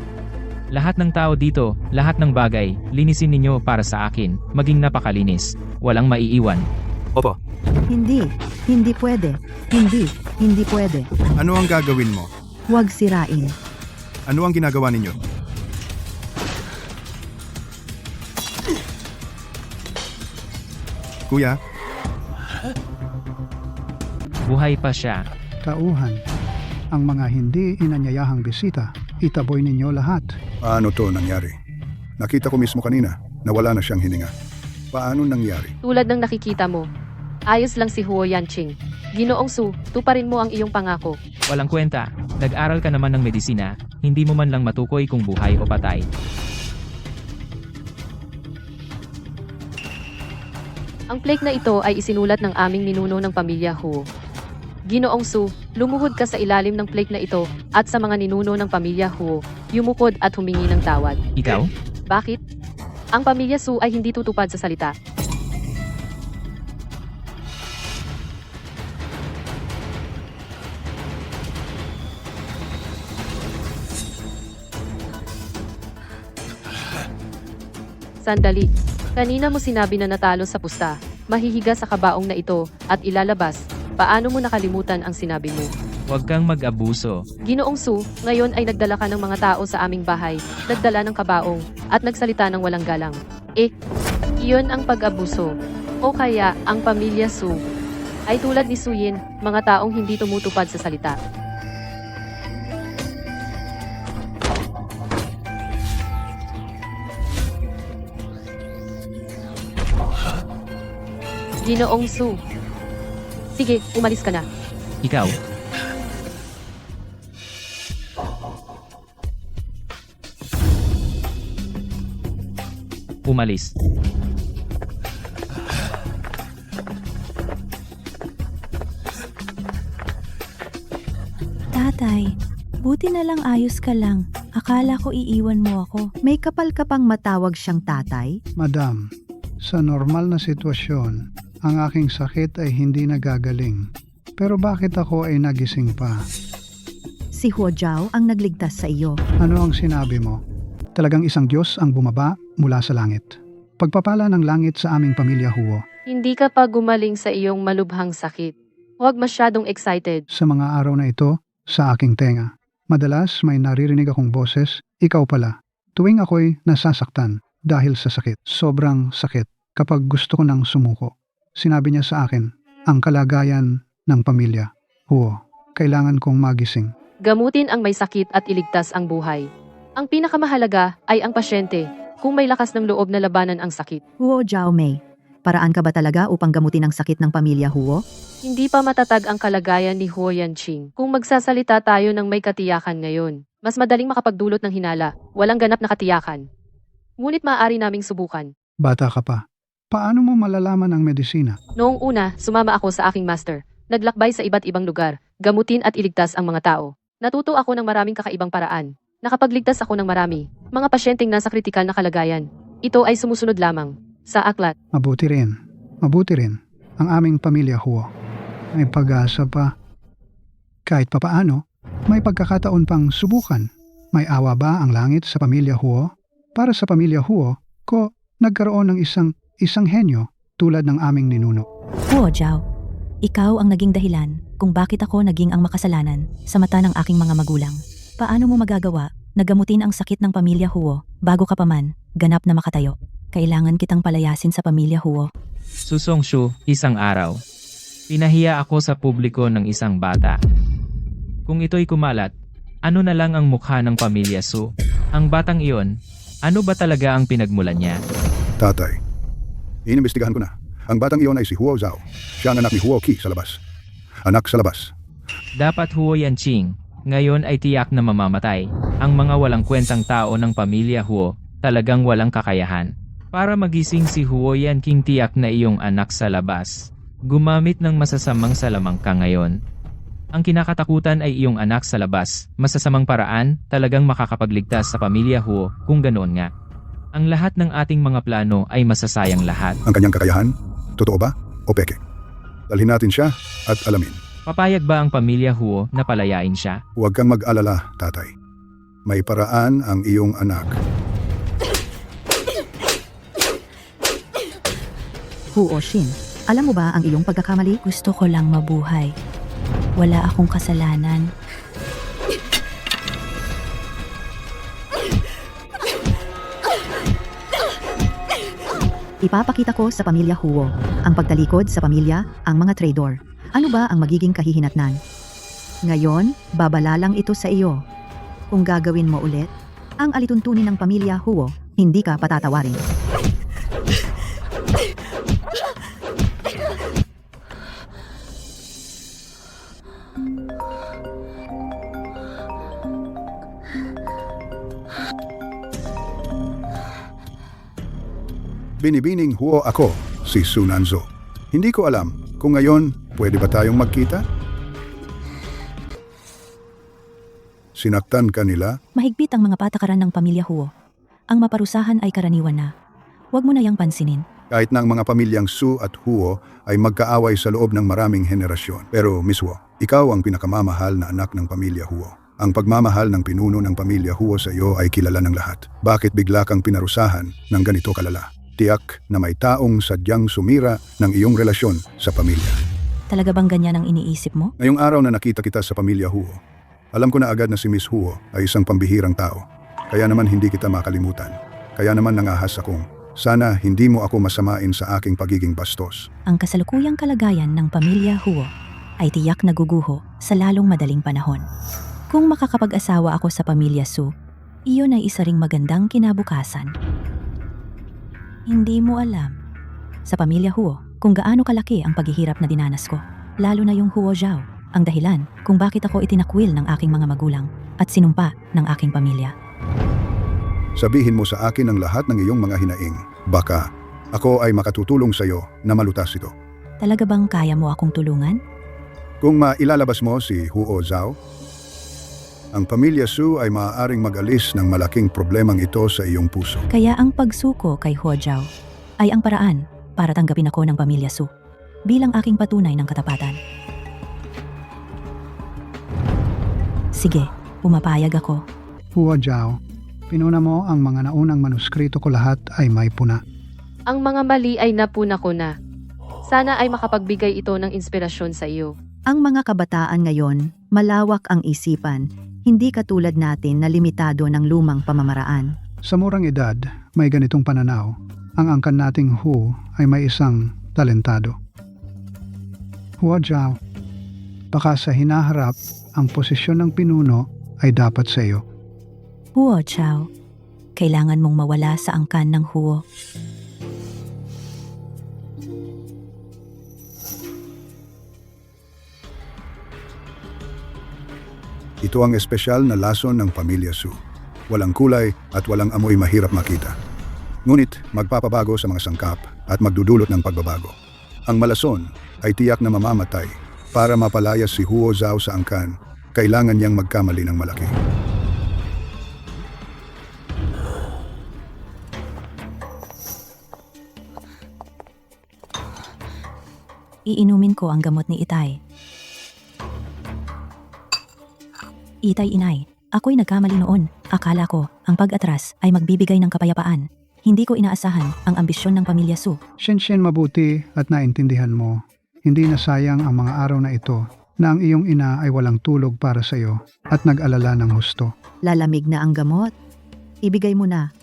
lahat ng tao dito, lahat ng bagay, linisin ninyo para sa akin, maging napakalinis, walang maiiwan. Opo. Hindi pwede. Hindi pwede. Ano ang gagawin mo? Huwag sirain. Ano ang ginagawa ninyo? Kuya, Buhay pa siya. Tauhan, ang mga hindi inanyayahang bisita, itaboy ninyo lahat. Paano to nangyari? Nakita ko mismo kanina na wala na siyang hininga. Paano nangyari? Tulad ng nakikita mo, ayos lang si Huo Yanqing. Ginoong Su, tuparin mo ang iyong pangako. Walang kwenta, nag-aral ka naman ng medisina, hindi mo man lang matukoy kung buhay o patay. Ang plaque na ito ay isinulat ng aming ninuno ng pamilya Huo. Ginoong Su, lumuhod ka sa ilalim ng plaque na ito at sa mga ninuno ng pamilya Huo, yumukod at humingi ng tawad. Ikaw? Bakit? Ang pamilya Su ay hindi tutupad sa salita. Sandali. Kanina mo sinabi na natalo sa pusta, mahihiga sa kabaong na ito, at ilalabas. Paano mo nakalimutan ang sinabi mo? Huwag kang mag-abuso. Ginoong Su, ngayon ay nagdala ka ng mga tao sa aming bahay, nagdala ng kabaong, at nagsalita ng walang galang. Iyon ang pag-abuso. O kaya, ang pamilya Su ay tulad ni Suyin, mga taong hindi tumutupad sa salita. Ginoong Su. Sige, umalis ka na. Ikaw? Umalis. Tatay, buti na lang ayos ka lang. Akala ko iiwan mo ako. May kapal ka pang matawag siyang tatay? Madam, sa normal na sitwasyon, ang aking sakit ay hindi nagagaling. Pero bakit ako ay nagising pa? Si Huo Jiao ang nagligtas sa iyo. Ano ang sinabi mo? Talagang isang Diyos ang bumaba mula sa langit. Pagpapala ng langit sa aming pamilya Huo. Hindi ka pa gumaling sa iyong malubhang sakit. Huwag masyadong excited. Sa mga araw na ito, sa aking tenga. Madalas may naririnig akong boses, ikaw pala. Tuwing ako'y nasasaktan dahil sa sakit. Sobrang sakit kapag gusto ko nang sumuko. Sinabi niya sa akin, ang kalagayan ng pamilya. Huo, kailangan kong magising. Gamutin ang may sakit at iligtas ang buhay. Ang pinakamahalaga ay ang pasyente, kung may lakas ng loob na labanan ang sakit. Huo Jiao Mei, paraan ka ba talaga upang gamutin ang sakit ng pamilya Huo? Hindi pa matatag ang kalagayan ni Huo Yanqing. Kung magsasalita tayo ng may katiyakan ngayon, mas madaling makapagdulot ng hinala, walang ganap na katiyakan. Ngunit maaari naming subukan. Bata ka pa. Paano mo malalaman ang medisina? Noong una, sumama ako sa aking master. Naglakbay sa iba't ibang lugar, gamutin at iligtas ang mga tao. Natuto ako ng maraming kakaibang paraan. Nakapagligtas ako ng marami, mga pasyenteng nasa kritikal na kalagayan. Ito ay sumusunod lamang sa aklat. Mabuti rin. Mabuti rin. Ang aming pamilya Huo. May pag-asa pa. Kahit papaano, may pagkakataon pang subukan. May awa ba ang langit sa pamilya Huo? Para sa pamilya Huo, ko nagkaroon ng isang henyo tulad ng aming ninuno. Huo Jiao, ikaw ang naging dahilan kung bakit ako naging ang makasalanan sa mata ng aking mga magulang. Paano mo magagawa na gamutin ang sakit ng pamilya Huo bago ka pa man ganap na makatayo? Kailangan kitang palayasin sa pamilya Huo. Susong Shu, isang araw. Pinahiya ako sa publiko ng isang bata. Kung ito'y kumalat, ano na lang ang mukha ng pamilya Su? Ang batang iyon, ano ba talaga ang pinagmulan niya? Tatay, inimbestigahan ko na. Ang batang iyon ay si Huo Zhao. Siya ang anak ni Huo Qi sa labas. Anak sa labas. Dapat Huo Yanqing, ngayon ay tiyak na mamamatay. Ang mga walang kwentang tao ng pamilya Huo, talagang walang kakayahan. Para magising si Huo Yanqing, tiyak na iyong anak sa labas. Gumamit ng masasamang salamangka ngayon. Ang kinakatakutan ay iyong anak sa labas. Masasamang paraan, talagang makakapagligtas sa pamilya Huo kung ganoon nga. Ang lahat ng ating mga plano ay masasayang lahat. Ang kanyang kakayahan, totoo ba o peke? Dalhin natin siya at alamin. Papayag ba ang pamilya Huo na palayain siya? Huwag kang mag-alala, tatay. May paraan ang iyong anak. Huo Xin, alam mo ba ang iyong pagkakamali? Gusto ko lang mabuhay. Wala akong kasalanan. Ipapakita ko sa pamilya Huo ang pagtalikod sa pamilya, ang mga traidor. Ano ba ang magiging kahihinatnan? Ngayon, babala lang ito sa iyo. Kung gagawin mo ulit, ang alituntunin ng pamilya Huo, hindi ka patatawarin. Binibining Huo ako, si Sunanzo. Hindi ko alam kung ngayon pwede ba tayong magkita? Sinaktan ka nila? Mahigpit ang mga patakaran ng pamilya Huo. Ang maparusahan ay karaniwan na. Huwag mo na yang pansinin. Kahit na ang mga pamilyang Su at Huo ay magkaaway sa loob ng maraming henerasyon. Pero Miss Huo, ikaw ang pinakamamahal na anak ng pamilya Huo. Ang pagmamahal ng pinuno ng pamilya Huo sa iyo ay kilala ng lahat. Bakit bigla kang pinarusahan ng ganito kalala? Tiyak na may taong sadyang sumira ng iyong relasyon sa pamilya. Talaga bang ganyan ang iniisip mo? Ngayong araw na nakita kita sa pamilya Huo, alam ko na agad na si Miss Huo ay isang pambihirang tao. Kaya naman hindi kita makalimutan. Kaya naman nangahas akong, sana hindi mo ako masamain sa aking pagiging bastos. Ang kasalukuyang kalagayan ng pamilya Huo ay tiyak na guguho sa lalong madaling panahon. Kung makakapag-asawa ako sa pamilya Su, iyon ay isa ring magandang kinabukasan. Hindi mo alam, sa pamilya Huo, kung gaano kalaki ang paghihirap na dinanas ko, lalo na yung Huo Zhao, ang dahilan kung bakit ako itinakwil ng aking mga magulang at sinumpa ng aking pamilya. Sabihin mo sa akin ang lahat ng iyong mga hinaing. Baka ako ay makatutulong sa iyo na malutas ito. Talaga bang kaya mo akong tulungan? Kung mailalabas mo si Huo Zhao, ang pamilya Su ay maaaring mag-alis ng malaking problemang ito sa iyong puso. Kaya ang pagsuko kay Huo Zhao ay ang paraan para tanggapin ako ng pamilya Su bilang aking patunay ng katapatan. Sige, pumapayag ako. Huo Zhao, pinuna mo ang mga naunang manuskrito ko, lahat ay may puna. Ang mga mali ay napuna ko na. Sana ay makapagbigay ito ng inspirasyon sa iyo. Ang mga kabataan ngayon, malawak ang isipan, hindi katulad natin na limitado ng lumang pamamaraan. Sa murang edad, may ganitong pananaw. Ang angkan nating Hu ay may isang talentado. Huo Zhao, baka sa hinaharap, ang posisyon ng pinuno ay dapat sa iyo. Huo Zhao, kailangan mong mawala sa angkan ng Huo. Ito ang espesyal na lason ng pamilya Su. Walang kulay at walang amoy, mahirap makita. Ngunit magpapabago sa mga sangkap at magdudulot ng pagbabago. Ang malason ay tiyak na mamamatay. Para mapalayas si Huo Zhao sa angkan, kailangan niyang magkamali ng malaki. Iinumin ko ang gamot ni Itay. Itay, inay, ako'y nagkamali noon. Akala ko, ang pag-atras ay magbibigay ng kapayapaan. Hindi ko inaasahan ang ambisyon ng pamilya Su. Shenshen, mabuti at naintindihan mo. Hindi na sayang ang mga araw na ito na ang iyong ina ay walang tulog para sa iyo at nag-alala ng husto. Lalamig na ang gamot. Ibigay mo na.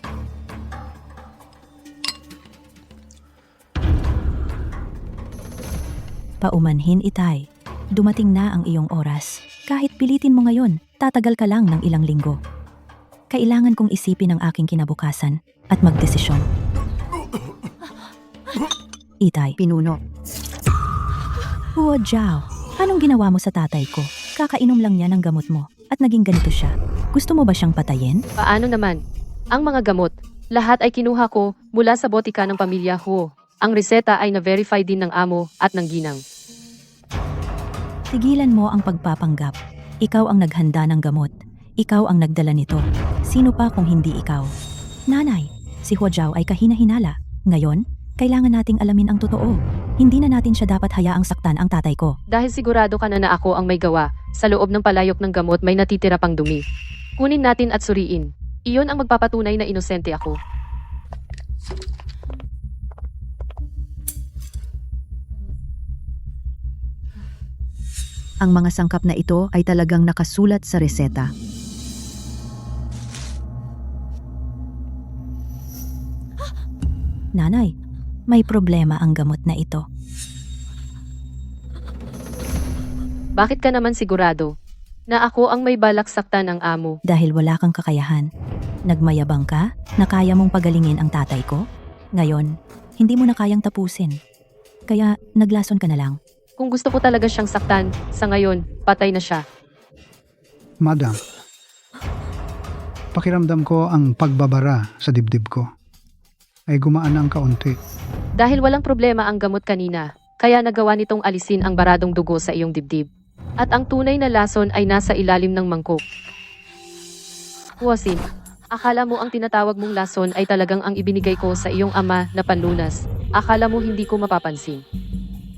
Paumanhin, Itay. Dumating na ang iyong oras. Kahit pilitin mo ngayon, tatagal ka lang ng ilang linggo. Kailangan kong isipin ang aking kinabukasan at magdesisyon. Itay. Pinuno. Huo Zhao, anong ginawa mo sa tatay ko? Kakainom lang niya ng gamot mo at naging ganito siya. Gusto mo ba siyang patayin? Paano naman? Ang mga gamot, lahat ay kinuha ko mula sa botika ng pamilya Huo. Ang reseta ay na-verify din ng amo at ng ginang. Tigilan mo ang pagpapanggap. Ikaw ang naghanda ng gamot. Ikaw ang nagdala nito. Sino pa kung hindi ikaw? Nanay, si Huo Zhao ay kahina-hinala. Ngayon, kailangan nating alamin ang totoo. Hindi na natin siya dapat hayaang saktan ang tatay ko. Dahil sigurado ka na ako ang may gawa, sa loob ng palayok ng gamot may natitira pang dumi. Kunin natin at suriin. Iyon ang magpapatunay na inosente ako. Ang mga sangkap na ito ay talagang nakasulat sa reseta. Nanay, may problema ang gamot na ito. Bakit ka naman sigurado na ako ang may balak saktan ng amo? Dahil wala kang kakayahan. Nagmayabang ka na kaya mong pagalingin ang tatay ko? Ngayon, hindi mo na kayang tapusin. Kaya naglason ka na lang. Kung gusto ko talaga siyang saktan, sa ngayon, patay na siya. Madam, pakiramdam ko ang pagbabara sa dibdib ko. ay gumaan ng kaunti. Dahil walang problema ang gamot kanina, kaya nagawa nitong alisin ang baradong dugo sa iyong dibdib. At ang tunay na lason ay nasa ilalim ng mangkok. Huosin, akala mo ang tinatawag mong lason ay talagang ang ibinigay ko sa iyong ama na panlunas. Akala mo hindi ko mapapansin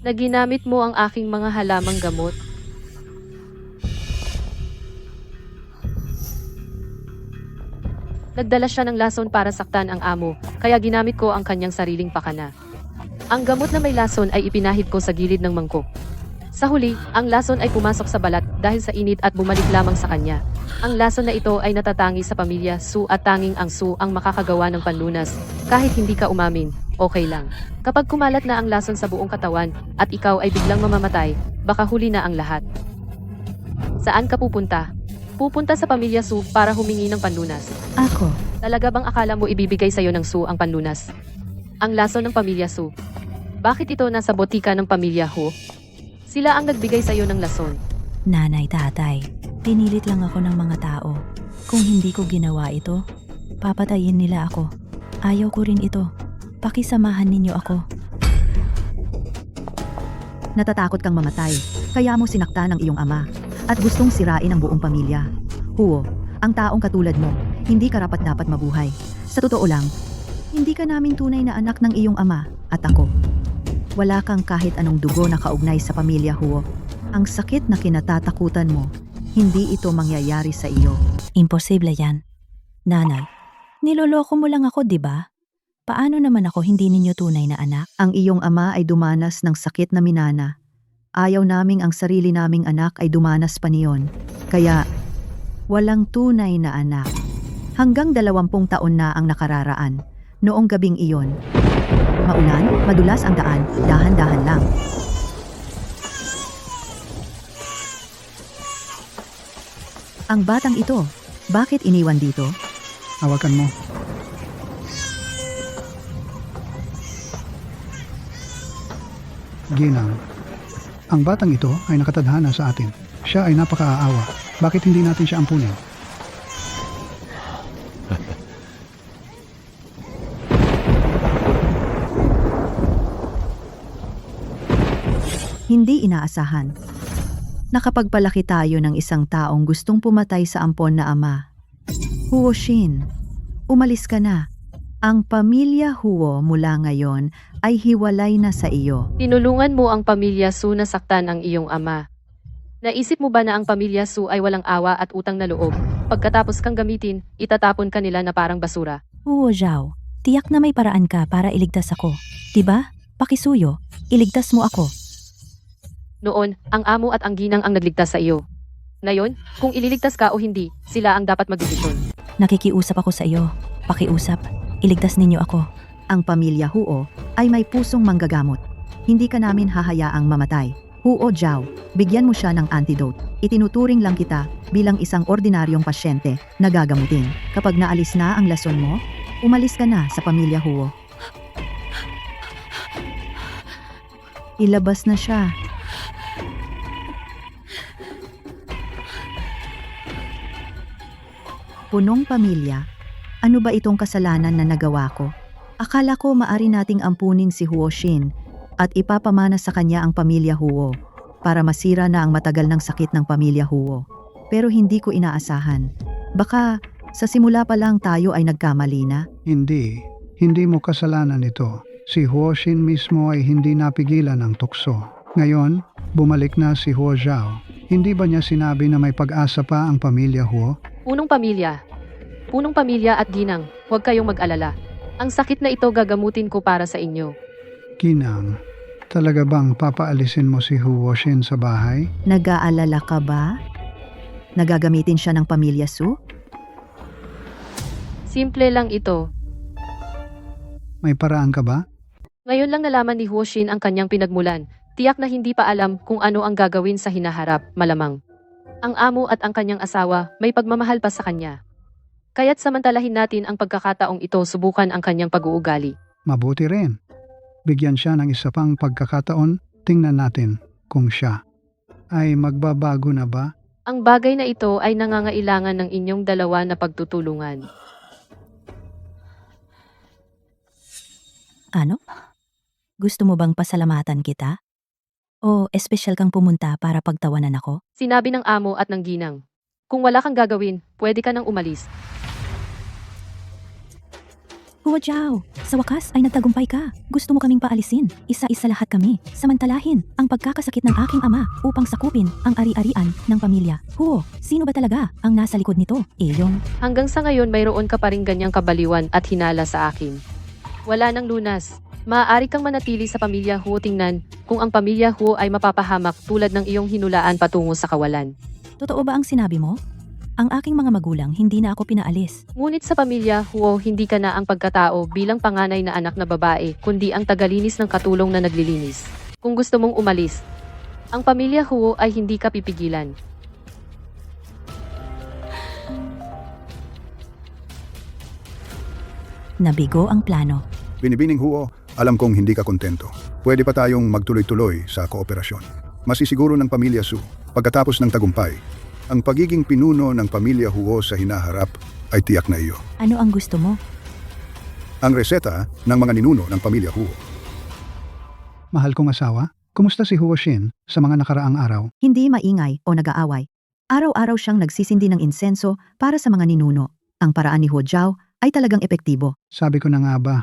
na ginamit mo ang aking mga halamang gamot? Nagdala siya ng lason para saktan ang amo, kaya ginamit ko ang kanyang sariling pakana. Ang gamot na may lason ay ipinahid ko sa gilid ng mangkok. Sa huli, ang lason ay pumasok sa balat dahil sa init at bumalik lamang sa kanya. Ang lason na ito ay natatangi sa pamilya Su at tanging ang Su ang makakagawa ng panlunas. Kahit hindi ka umamin, okay lang. Kapag kumalat na ang lason sa buong katawan at ikaw ay biglang mamamatay, baka huli na ang lahat. Saan ka pupunta? Pupunta sa pamilya Su para humingi ng panlunas. Ako, Talaga bang akala mo ibibigay sa'yo ng Su ang panlunas? Ang lason ng pamilya Su. Bakit ito nasa botika ng pamilya Ho? Sila ang nagbigay sa'yo ng lason. nanay, tatay, pinilit lang ako ng mga tao. Kung hindi ko ginawa ito, papatayin nila ako. Ayaw ko rin ito. Pakisamahan ninyo ako. Natatakot kang mamatay, kaya mo sinaktan ang iyong ama at gustong sirain ang buong pamilya. Huo, ang taong katulad mo, hindi karapat-dapat mabuhay. Sa totoo lang, hindi ka naming tunay na anak ng iyong ama at ako. Wala kang kahit anong dugo na kaugnay sa pamilya, Huo. Ang sakit na kinatatakutan mo, hindi ito mangyayari sa iyo. Imposible yan. Nanay, niloloko mo lang ako, di ba? Paano naman ako hindi ninyo tunay na anak? Ang iyong ama ay dumanas ng sakit na minana. Ayaw naming ang sarili naming anak ay dumanas pa niyon. Kaya, walang tunay na anak. Hanggang 20 taon na ang nakararaan. Noong gabing iyon, maulan, madulas ang daan, dahan-dahan lang. Ang batang ito, bakit iniwan dito? Hawakan mo. Ginang, ang batang ito ay nakatadhana sa atin. Siya ay napakaaawa. Bakit hindi natin siya ampunin? Hindi inaasahan. Nakapagpalaki tayo ng isang taong gustong pumatay sa ampon na ama. Huo Shin, umalis ka na. Ang pamilya Huo mula ngayon ay hiwalay na sa iyo. Tinulungan mo ang pamilya Su na saktan ang iyong ama. Naisip mo ba na ang pamilya Su ay walang awa at utang na loob? Pagkatapos kang gamitin, itatapon ka nila na parang basura. Oo, Zhao. Tiyak na may paraan ka para iligtas ako. Diba? Pakisuyo, iligtas mo ako. Noon, ang amo at ang ginang ang nagligtas sa iyo. Ngayon, kung ililigtas ka o hindi, sila ang dapat magdesisyon. Nakikiusap ako sa iyo. Pakiusap, iligtas ninyo ako. Ang pamilya Huo ay may pusong manggagamot. Hindi ka namin hahayaang mamatay. Huo Zhao, bigyan mo siya ng antidote. Itinuturing lang kita bilang isang ordinaryong pasyente na gagamutin. Kapag naalis na ang lason mo, umalis ka na sa pamilya Huo. Ilabas na siya. Punong pamilya, ano ba itong kasalanan na nagawa ko? Akala ko maari nating ampunin si Huo Shin at ipapamana sa kanya ang pamilya Huo para masira na ang matagal ng sakit ng pamilya Huo. Pero hindi ko inaasahan. Baka sa simula pa lang tayo ay nagkamali na. Hindi mo kasalanan ito. Si Huo Shin mismo ay hindi napigilan ang tukso. Ngayon, bumalik na si Huo Zhao. Hindi ba niya sinabi na may pag-asa pa ang pamilya Huo? Punong pamilya at ginang, huwag kayong mag-alala. Ang sakit na ito gagamutin ko para sa inyo. Ginang, talaga bang papaalisin mo si Huo Shin sa bahay? Nag-aalala ka ba? Nagagamitin siya ng pamilya Su? Simple lang ito. May paraan ka ba? Ngayon lang nalaman ni Huo Shin ang kanyang pinagmulan. Tiyak na hindi pa alam kung ano ang gagawin sa hinaharap, malamang. Ang amo at ang kanyang asawa may pagmamahal pa sa kanya. Kaya't samantalahin natin ang pagkakataong ito subukan ang kanyang pag-uugali. Mabuti rin. Bigyan siya ng isa pang pagkakataon, tingnan natin kung siya ay magbabago na ba? Ang bagay na ito ay nangangailangan ng inyong dalawa na pagtutulungan. Ano? Gusto mo bang pasalamatan kita? O espesyal kang pumunta para pagtawanan ako? Sinabi ng amo at ng ginang. Kung wala kang gagawin, pwede ka nang umalis. Huwa Jiao, sa wakas ay nagtagumpay ka. Gusto mo kaming paalisin. Isa-isa lahat kami. Samantalahin ang pagkakasakit ng aking ama upang sakupin ang ari-arian ng pamilya. Huo, sino ba talaga ang nasa likod nito? Yung Hanggang sa ngayon mayroon ka pa rin ganyang kabaliwan at hinala sa akin. Wala nang lunas. Maaari kang manatili sa pamilya Huo. Tingnan kung ang pamilya Huo ay mapapahamak tulad ng iyong hinulaan patungo sa kawalan. totoo ba ang sinabi mo? Ang aking mga magulang hindi na ako pinaalis. Ngunit sa pamilya Huo, hindi ka na ang pagkatao bilang panganay na anak na babae, kundi ang tagalinis ng katulong na naglilinis. Kung gusto mong umalis, ang pamilya Huo ay hindi ka pipigilan. Nabigo ang plano. Binibining Huo, alam kong hindi ka kontento. Pwede pa tayong magtuloy-tuloy sa kooperasyon. Masisiguro ng pamilya Su, pagkatapos ng tagumpay, ang pagiging pinuno ng pamilya Huo sa hinaharap ay tiyak na iyo. Ano ang gusto mo? Ang reseta ng mga ninuno ng pamilya Huo. Mahal kong asawa, kumusta si Huo Shin sa mga nakaraang araw? Hindi maingay o nag-aaway. Araw-araw siyang nagsisindi ng insenso para sa mga ninuno. Ang paraan ni Huo Jiao ay talagang epektibo. Sabi ko na nga ba,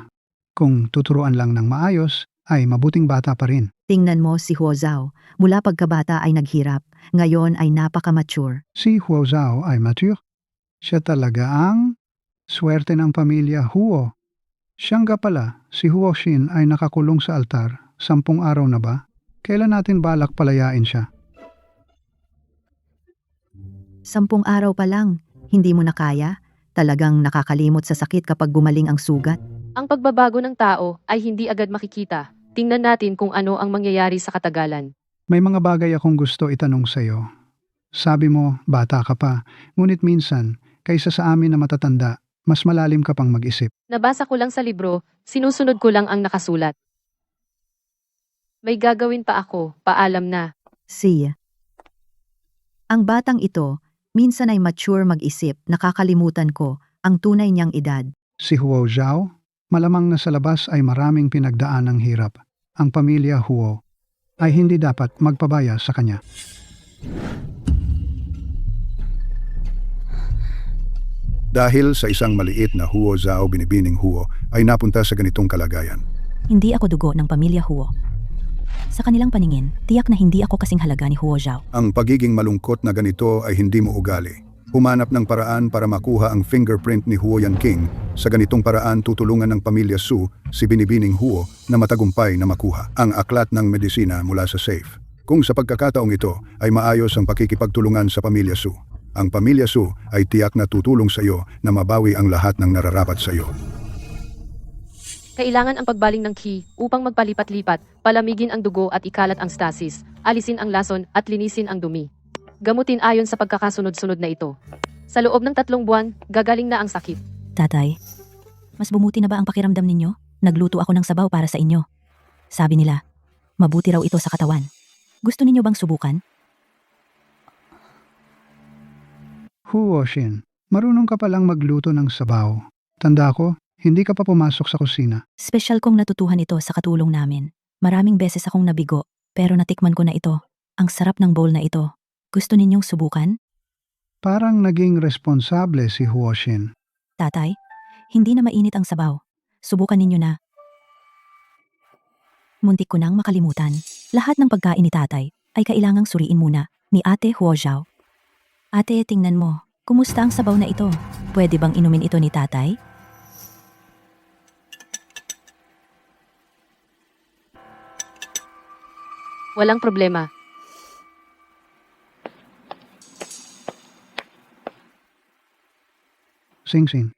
kung tuturuan lang ng maayos, ay mabuting bata pa rin. Tingnan mo si Huo Zhao, mula pagkabata ay naghirap, ngayon ay napaka-mature. Si Huo Zhao ay mature. Siya talaga ang swerte ng pamilya Huo. Siyang nga pala, si Huo Shin ay nakakulong sa altar, 10 araw na ba? Kailan natin balak palayain siya? 10 araw pa lang, hindi mo na kaya? Talagang nakakalimot sa sakit kapag gumaling ang sugat. Ang pagbabago ng tao ay hindi agad makikita. Tingnan natin kung ano ang mangyayari sa katagalan. May mga bagay akong gusto itanong sa'yo. Sabi mo, bata ka pa, ngunit minsan, kaysa sa amin na matatanda, mas malalim ka pang mag-isip. Nabasa ko lang sa libro, sinusunod ko lang ang nakasulat. May gagawin pa ako, paalam na. Siya. Ang batang ito, minsan ay mature mag-isip, nakakalimutan ko ang tunay niyang edad. Si Huo Zhao, malamang na sa labas ay maraming pinagdaan ng hirap. Ang pamilya Huo ay hindi dapat magpabaya sa kanya. Dahil sa isang maliit na Huo Zhao binibining Huo ay napunta sa ganitong kalagayan. Hindi ako dugo ng pamilya Huo. Sa kanilang paningin, tiyak na hindi ako kasing halaga ni Huo Zhao. Ang pagiging malungkot na ganito ay hindi mo ugali. Humanap ng paraan para makuha ang fingerprint ni Huo Yanqing. Sa ganitong paraan tutulungan ng pamilya Su si binibining Huo na matagumpay na makuha ang aklat ng medisina mula sa safe. Kung sa pagkakataong ito ay maayos ang pakikipagtulungan sa pamilya Su, ang pamilya Su ay tiyak na tutulong sa iyo na mabawi ang lahat ng nararapat sa iyo. Kailangan ang pagbaling ng ki upang magpalipat-lipat, palamigin ang dugo at ikalat ang stasis, alisin ang lason at linisin ang dumi. Gamutin ayon sa pagkakasunod-sunod na ito. Sa loob ng 3 buwan, gagaling na ang sakit. Tatay, mas bumuti na ba ang pakiramdam ninyo? Nagluto ako ng sabaw para sa inyo. Sabi nila, mabuti raw ito sa katawan. Gusto ninyo bang subukan? Huo Shin, marunong ka palang magluto ng sabaw. Tanda ko, hindi ka pa pumasok sa kusina. Espesyal kong natutuhan ito sa katulong namin. Maraming beses akong nabigo, pero natikman ko na ito. Ang sarap ng bowl na ito. Gusto ninyong subukan? Parang naging responsable si Huo Shin. Tatay, hindi na mainit ang sabaw. Subukan ninyo na. Muntik ko nang makalimutan. Lahat ng pagkain ni tatay ay kailangang suriin muna ni Ate Huo Zhao. Ate, tingnan mo. Kumusta ang sabaw na ito? Pwede bang inumin ito ni tatay? Walang problema. Sing-sing.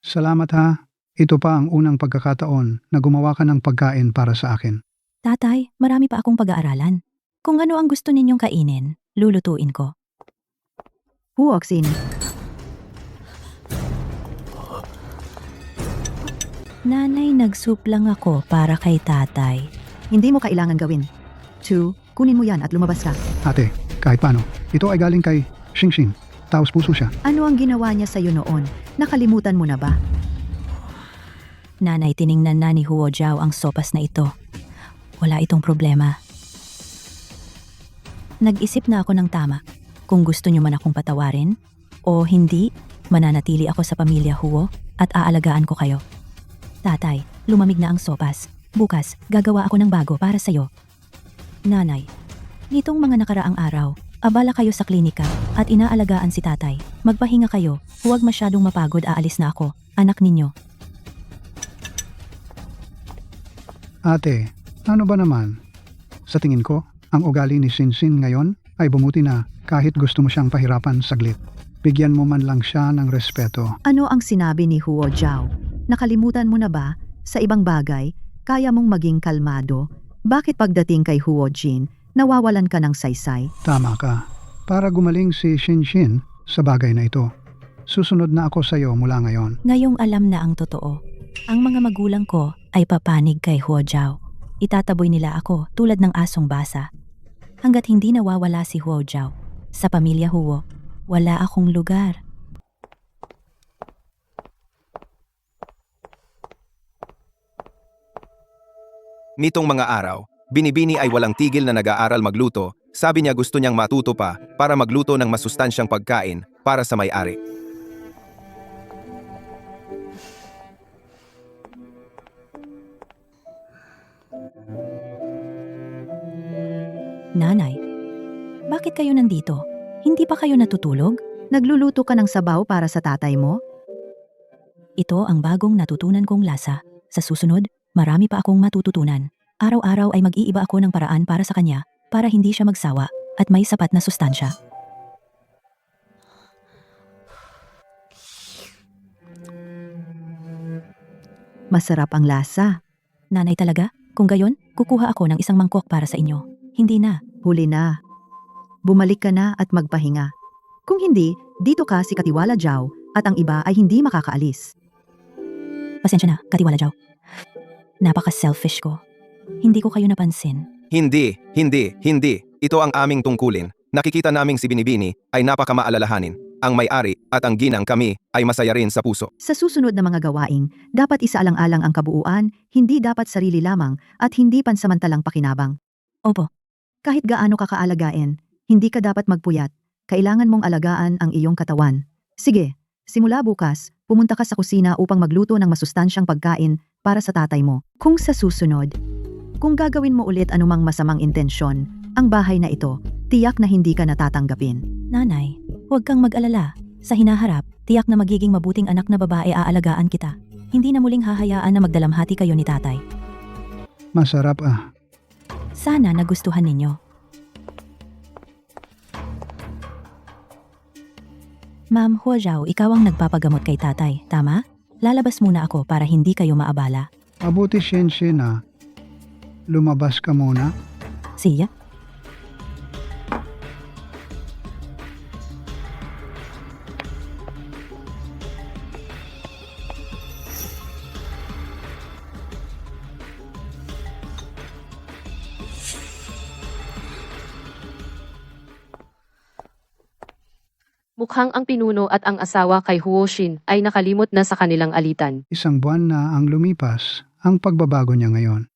Salamat ha. Ito pa ang unang pagkakataon na gumawa ka ng pagkain para sa akin. Tatay, marami pa akong pag-aaralan. Kung ano ang gusto ninyong kainin, lulutuin ko. Huoxin, Nanay, nag-soup lang ako para kay tatay. hindi mo kailangan gawin. 2, kunin mo yan at lumabas ka. Ate, kahit paano, ito ay galing kay Sing-sing. Taos puso siya. Ano ang ginawa niya sa'yo noon? Nakalimutan mo na ba? Nanay, tiningnan na ni Huo Jiao ang sopas na ito. Wala itong problema. Nag-isip na ako ng tama. Kung gusto niyo man akong patawarin o hindi, mananatili ako sa pamilya Huo at aalagaan ko kayo. Tatay, lumamig na ang sopas. Bukas, gagawa ako ng bago para sa'yo. Nanay, nitong mga nakaraang araw, abala kayo sa klinika at inaalagaan si tatay. Magpahinga kayo, huwag masyadong mapagod, aalis na ako, anak ninyo. Ate, ano ba naman? Sa tingin ko, ang ugali ni Sinsin ngayon ay bumuti na kahit gusto mo siyang pahirapan saglit. Bigyan mo man lang siya ng respeto. Ano ang sinabi ni Huo Jiao? Nakalimutan mo na ba? Sa ibang bagay, kaya mong maging kalmado? Bakit pagdating kay Huo Jin, nawawalan ka ng saysay? Tama ka. Para gumaling si Shinshin sa bagay na ito. Susunod na ako sa iyo mula ngayon. Ngayong alam na ang totoo. Ang mga magulang ko ay papanig kay Huo Jiao. Itataboy nila ako tulad ng asong basa. Hanggat hindi nawawala si Huo Jiao, sa pamilya Huo, wala akong lugar. Nitong mga araw, Binibini ay walang tigil na nag-aaral magluto. Sabi niya gusto niyang matuto pa para magluto ng masustansyang pagkain para sa may-ari. Nanay, bakit kayo nandito? Hindi pa kayo natutulog? Nagluluto ka ng sabaw para sa tatay mo? Ito ang bagong natutunan kong lasa. Sa susunod, marami pa akong matututunan. Araw-araw ay mag-iiba ako ng paraan para sa kanya, para hindi siya magsawa, at may sapat na sustansya. Masarap ang lasa. Nanay talaga? Kung gayon, kukuha ako ng isang mangkok para sa inyo. Hindi na. Huli na. Bumalik ka na at magpahinga. Kung hindi, dito ka si Katiwala Jiao at ang iba ay hindi makakaalis. Pasensya na, Katiwala Jiao. Napaka-selfish ko. Hindi ko kayo napansin. Hindi. Ito ang aming tungkulin. Nakikita naming si Binibini ay napakamaalalahanin. Ang may-ari at ang ginang kami ay masaya rin sa puso. Sa susunod na mga gawain, dapat isaalang-alang ang kabuuan, hindi dapat sarili lamang at hindi pansamantalang pakinabang. Opo. Kahit gaano ka kaalagain, hindi ka dapat magpuyat. Kailangan mong alagaan ang iyong katawan. Sige, simula bukas, pumunta ka sa kusina upang magluto ng masustansyang pagkain para sa tatay mo. Kung sa susunod, kung gagawin mo ulit anumang masamang intensyon, ang bahay na ito, tiyak na hindi ka natatanggapin. Nanay, huwag kang mag-alala. Sa hinaharap, tiyak na magiging mabuting anak na babae aalagaan kita. Hindi na muling hahayaan na magdalamhati kayo ni tatay. Masarap Sana nagustuhan ninyo. Ma'am Huo Jiao, ikaw ang nagpapagamot kay tatay, tama? Lalabas muna ako para hindi kayo maabala. Mabuti Shinshin na. Lumabas ka muna. Siya? Mukhang ang pinuno at ang asawa kay Huoshin ay nakalimot na sa kanilang alitan. Isang buwan na ang lumipas, ang pagbabago niya ngayon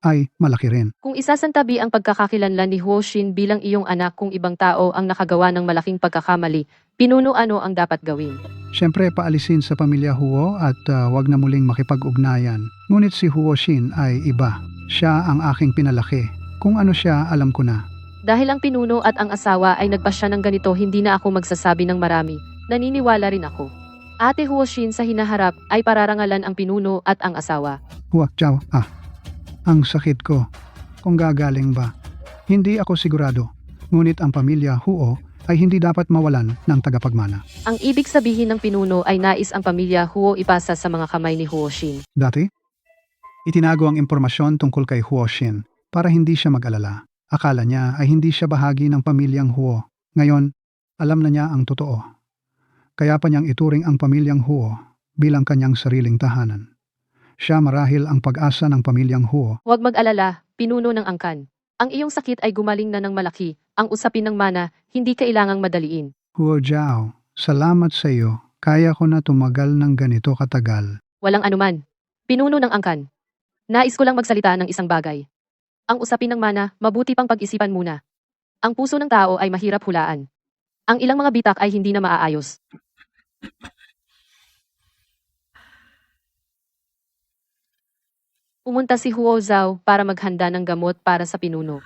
ay malaki rin. Kung isasantabi ang pagkakakilanlan ni Huoshin bilang iyong anak kung ibang tao ang nakagawa ng malaking pagkakamali, pinuno ano ang dapat gawin? Siyempre paalisin sa pamilya Huo at wag na muling makipag-ugnayan. Ngunit si Huoshin ay iba. Siya ang aking pinalaki. Kung ano siya, alam ko na. Dahil ang pinuno at ang asawa ay nagpasya ng ganito, hindi na ako magsasabi ng marami. Naniniwala rin ako. Ate Huoshin, sa hinaharap ay pararangalan ang pinuno at ang asawa. Huwag, Jiao. Ang sakit ko. Kung gagaling ba? Hindi ako sigurado. Ngunit ang pamilya Huo ay hindi dapat mawalan ng tagapagmana. Ang ibig sabihin ng pinuno ay nais ang pamilya Huo ipasa sa mga kamay ni Huoshin. Dati, itinago ang impormasyon tungkol kay Huoshin para hindi siya mag-alala. Akala niya ay hindi siya bahagi ng pamilyang Huo. Ngayon, alam na niya ang totoo. Kaya pa niyang ituring ang pamilyang Huo bilang kanyang sariling tahanan. Siya marahil ang pag-asa ng pamilyang Huo. Huwag mag-alala, pinuno ng angkan. Ang iyong sakit ay gumaling na ng malaki. Ang usapin ng mana, hindi kailangang madaliin. Huo Jiao, salamat sa iyo. Kaya ko na tumagal ng ganito katagal. Walang anuman. Pinuno ng angkan. Nais ko lang magsalita ng isang bagay. Ang usapin ng mana, mabuti pang pag-isipan muna. Ang puso ng tao ay mahirap hulaan. Ang ilang mga bitak ay hindi na maaayos. Pumunta si Huo Zhao para maghanda ng gamot para sa pinuno.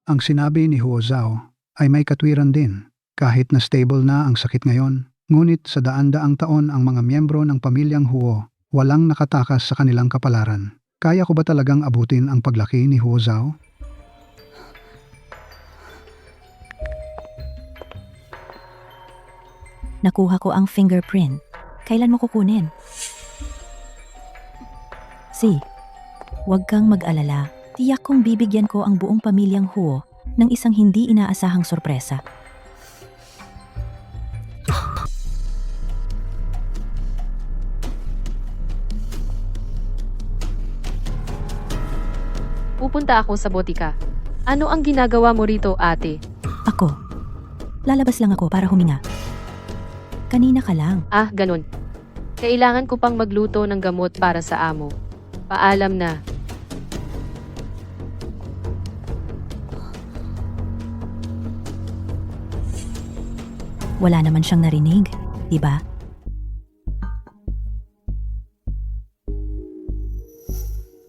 Ang sinabi ni Huo Zhao ay may katwiran din. Kahit na stable na ang sakit ngayon, ngunit sa daan-daang taon ang mga miyembro ng pamilyang Huo walang nakatakas sa kanilang kapalaran. Kaya ko ba talagang abutin ang paglaki ni Huo Zhao? Nakuha ko ang fingerprint. Kailan mo kukunin? Huwag kang mag-alala. Tiyak kong bibigyan ko ang buong pamilyang Huo ng isang hindi inaasahang sorpresa. Pupunta ako sa botika. Ano ang ginagawa mo rito, ate? Ako. Lalabas lang ako para huminga. Kanina ka lang. Ah, ganun. Kailangan ko pang magluto ng gamot para sa amo. Paalam na. Wala naman siyang narinig, di ba?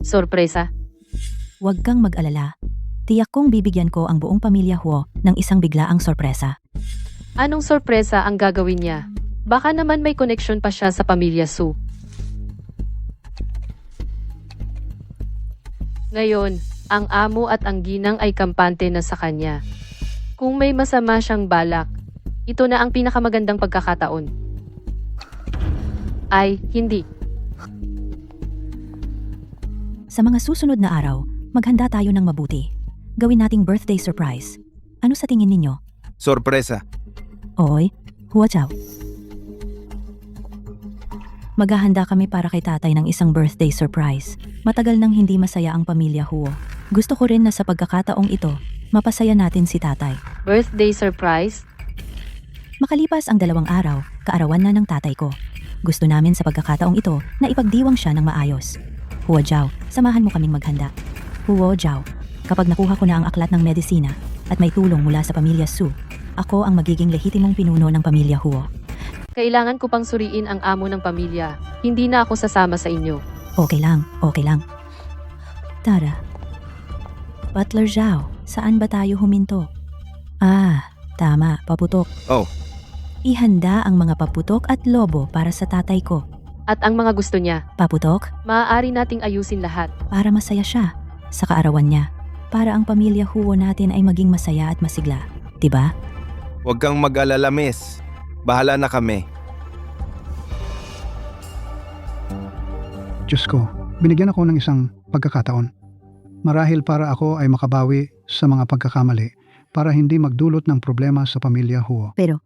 Sorpresa. Huwag kang mag-alala. Tiyak kong bibigyan ko ang buong pamilya Huo ng isang biglaang sorpresa. Anong sorpresa ang gagawin niya? Baka naman may koneksyon pa siya sa pamilya Su. Ngayon, ang amo at ang ginang ay kampante na sa kanya. Kung may masama siyang balak, ito na ang pinakamagandang pagkakataon. Ay, hindi. Sa mga susunod na araw, maghanda tayo ng mabuti. Gawin nating birthday surprise. Ano sa tingin ninyo? Sorpresa. Oy, Huo Zhao. Maghahanda kami para kay tatay ng isang birthday surprise. Matagal nang hindi masaya ang pamilya Huo. Gusto ko rin na sa pagkakataong ito, mapasaya natin si tatay. Birthday surprise? Makalipas ang 2 araw, kaarawan na ng tatay ko. Gusto namin sa pagkakataong ito na ipagdiwang siya ng maayos. Huo Zhao, samahan mo kaming maghanda. Huo Zhao, kapag nakuha ko na ang aklat ng medisina at may tulong mula sa pamilya Su, ako ang magiging lehitimong pinuno ng pamilya Huo. Kailangan ko pang suriin ang amo ng pamilya. Hindi na ako sasama sa inyo. Okay lang, okay lang. Tara. Butler Zhao, saan ba tayo huminto? Ah, tama, paputok. Oh. Ihanda ang mga paputok at lobo para sa tatay ko. At ang mga gusto niya, Paputok, maaari nating ayusin lahat. para masaya siya sa kaarawan niya. Para ang pamilya Huo natin ay maging masaya at masigla. Diba? Huwag kang mag-alala, miss. Bahala na kami. Diyos ko, binigyan ako ng isang pagkakataon. Marahil para ako ay makabawi sa mga pagkakamali para hindi magdulot ng problema sa pamilya Huo. Pero,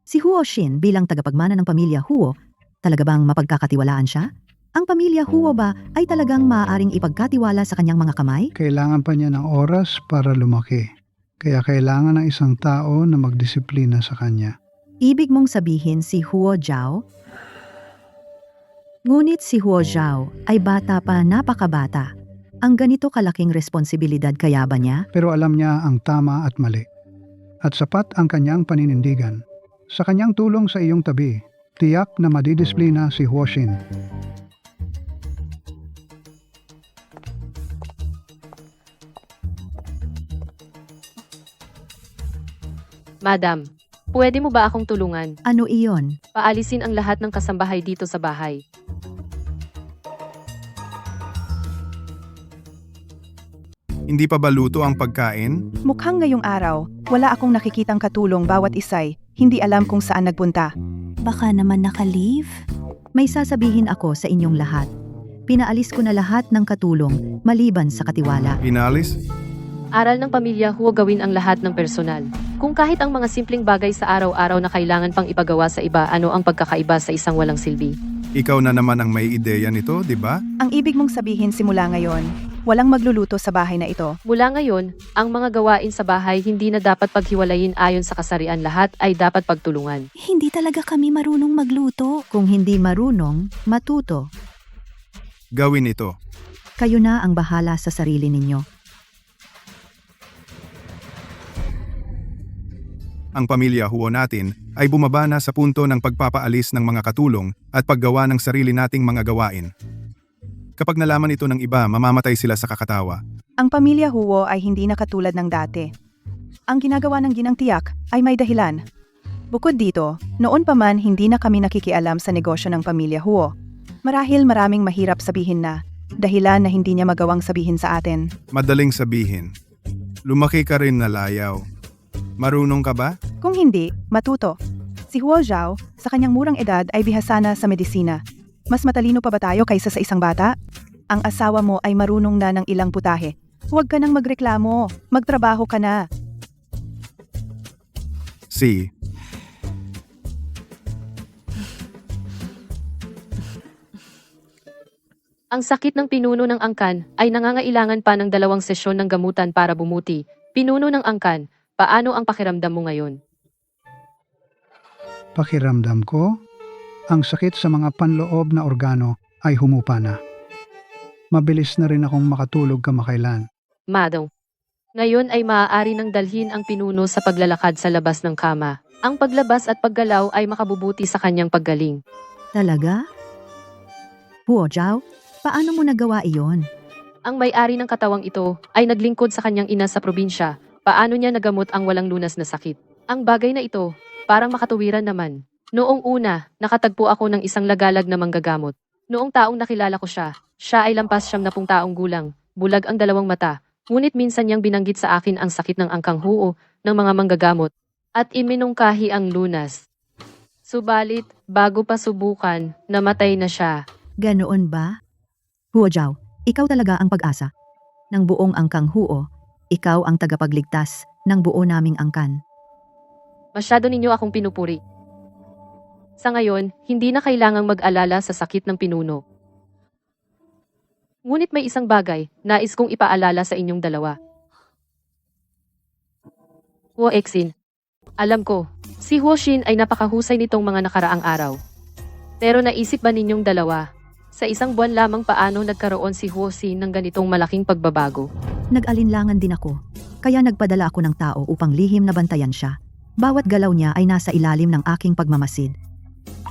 si Huo Xin bilang tagapagmana ng pamilya Huo, talaga bang mapagkakatiwalaan siya? Ang pamilya Huo ba ay talagang maaaring ipagkatiwala sa kanyang mga kamay? Kailangan pa niya ng oras para lumaki. Kaya kailangan ng isang tao na magdisiplina sa kanya. Ibig mong sabihin si Huo Zhao? Ngunit si Huo Zhao ay bata pa, napakabata. Ang ganito kalaking responsibilidad kaya ba niya? Pero alam niya ang tama at mali. At sapat ang kanyang paninindigan. Sa kanyang tulong sa iyong tabi, tiyak na madidisiplina si Huo Xin. Madam, pwede mo ba akong tulungan? Ano iyon? Paalisin ang lahat ng kasambahay dito sa bahay. Hindi pa ba luto ang pagkain? Mukhang ngayong araw, wala akong nakikitang katulong bawat isay, hindi alam kung saan nagpunta. Baka naman naka-leave? May sasabihin ako sa inyong lahat. Pinaalis ko na lahat ng katulong maliban sa katiwala. Pinalis? Aral ng pamilya, huwag gawin ang lahat ng personal. Kung kahit ang mga simpleng bagay sa araw-araw na kailangan pang ipagawa sa iba, ano ang pagkakaiba sa isang walang silbi? Ikaw na naman ang may ideya nito, di ba? Ang ibig mong sabihin simula ngayon, walang magluluto sa bahay na ito. Mula ngayon, ang mga gawain sa bahay hindi na dapat paghiwalayin ayon sa kasarian, lahat ay dapat pagtulungan. Hindi talaga kami marunong magluto. Kung hindi marunong, matuto. Gawin ito. Kayo na ang bahala sa sarili ninyo. Ang pamilya Huo natin ay bumaba na sa punto ng pagpapaalis ng mga katulong at paggawa ng sarili nating mga gawain. Kapag nalaman ito ng iba, mamamatay sila sa kakatawa. Ang pamilya Huo ay hindi na katulad ng dati. Ang ginagawa ng ginang tiyak ay may dahilan. Bukod dito, noon pa man hindi na kami nakikialam sa negosyo ng pamilya Huo. Marahil maraming mahirap sabihin na, dahilan na hindi niya magawang sabihin sa atin. Madaling sabihin. Lumaki ka rin na layaw. Marunong ka ba? Kung hindi, matuto. Si Huo Zhao, sa kanyang murang edad ay bihasa na sa medisina. Mas matalino pa ba tayo kaysa sa isang bata? Ang asawa mo ay marunong na ng ilang putahe. Huwag ka nang magreklamo. Magtrabaho ka na. Si. Ang sakit ng pinuno ng angkan ay nangangailangan pa ng 2 sesyon ng gamutan para bumuti. Pinuno ng angkan, paano ang pakiramdam mo ngayon? Pakiramdam ko, ang sakit sa mga panloob na organo ay humupa na. Mabilis na rin akong makatulog kamakailan. Madong. Ngayon ay maaari nang dalhin ang pinuno sa paglalakad sa labas ng kama. Ang paglabas at paggalaw ay makabubuti sa kanyang paggaling. Talaga? Huo Zhao, paano mo nagawa iyon? Ang may-ari ng katawang ito ay naglingkod sa kanyang ina sa probinsya. Paano niya nagamot ang walang lunas na sakit? Ang bagay na ito, parang makatuwiran naman. Noong una, nakatagpo ako ng isang lagalag na manggagamot. Noong taong nakilala ko siya, siya ay lampas 70 taong gulang, bulag ang 2 mata, ngunit minsan niyang binanggit sa akin ang sakit ng angkang Huo ng mga manggagamot, at iminungkahi ang lunas. Subalit, bago pa subukan, namatay na siya. Ganoon ba? Huo Zhao, ikaw talaga ang pag-asa. Ng buong angkang Huo, ikaw ang tagapagligtas ng buo naming angkan. Masyado ninyo akong pinupuri. Sa ngayon, hindi na kailangang mag-alala sa sakit ng pinuno. Ngunit may isang bagay, nais kong ipaalala sa inyong dalawa. Huo Exin, alam ko, si Huo Xin ay napakahusay nitong mga nakaraang araw. Pero naisip ba ninyong dalawa, sa isang buwan lamang paano nagkaroon si Huo Xin ng ganitong malaking pagbabago? Nag-alinlangan din ako, kaya nagpadala ako ng tao upang lihim na bantayan siya. Bawat galaw niya ay nasa ilalim ng aking pagmamasid.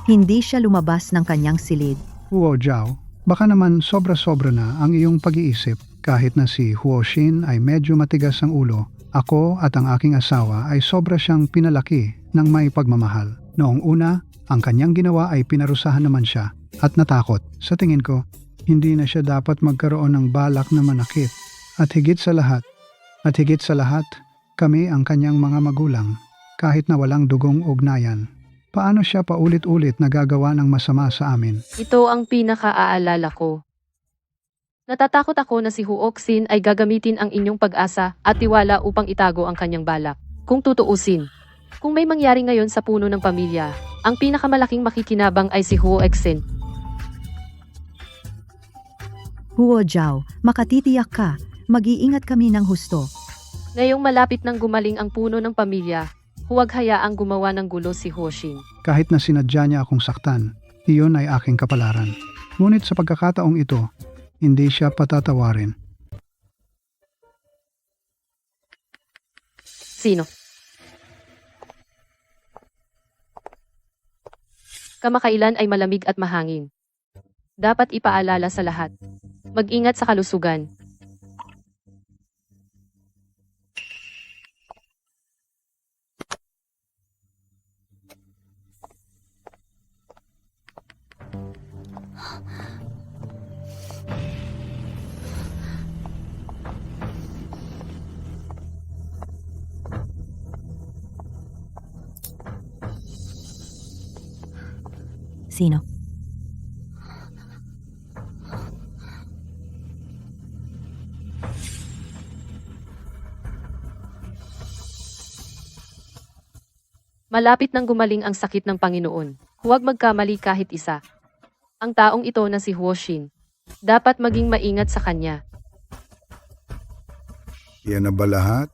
Hindi siya lumabas ng kanyang silid. Huo Zhao, baka naman sobra-sobra na ang iyong pag-iisip. Kahit na si Huo Xin ay medyo matigas ang ulo, ako at ang aking asawa ay sobra siyang pinalaki ng may pagmamahal. Noong una, ang kanyang ginawa ay pinarusahan naman siya at natakot. Sa tingin ko, hindi na siya dapat magkaroon ng balak na manakit. At higit sa lahat, kami ang kanyang mga magulang, kahit na walang dugong ugnayan. Paano siya paulit-ulit nagagawa ng masama sa amin? Ito ang pinaka-aalala ko. Natatakot ako na si Huo Xin ay gagamitin ang inyong pag-asa at tiwala upang itago ang kanyang balak. Kung tutuusin, kung may mangyari ngayon sa puno ng pamilya, ang pinakamalaking makikinabang ay si Huo Xin. Huo Zhao, makatitiyak ka, mag-iingat kami ng husto. Ngayong malapit nang gumaling ang puno ng pamilya, huwag hayaang gumawa ng gulo si Huo Xin. Kahit na sinadya niya akong saktan, iyon ay aking kapalaran. Ngunit sa pagkakataong ito, hindi siya patatawarin. Sino? Kamakailan ay malamig at mahangin. Dapat ipaalala sa lahat. Mag-ingat sa kalusugan. Sino? Malapit nang gumaling ang sakit ng Panginoon. Huwag magkamali kahit isa. Ang taong ito na si Huo Xin. Dapat maging maingat sa kanya. Yan na ba lahat?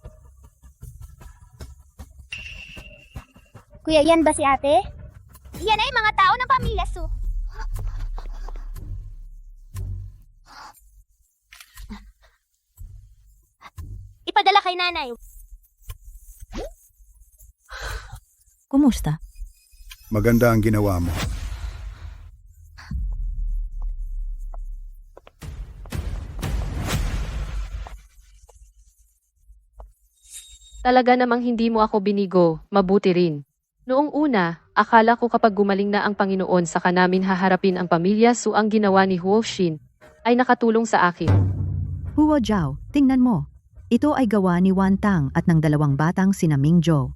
Kuya, yan ba si ate? Yan ay mga tao ng pamilya Su. Ipadala kay nanay. Kumusta? Maganda ang ginawa mo. Talaga namang hindi mo ako binigo, mabuti rin. Noong una, akala ko kapag gumaling na ang Panginoon saka namin haharapin ang pamilya Su ang ginawa ni Huo Xin, ay nakatulong sa akin. Huo Jiao, tingnan mo. Ito ay gawa ni Wan Tang at ng dalawang batang sina Ming Zhou.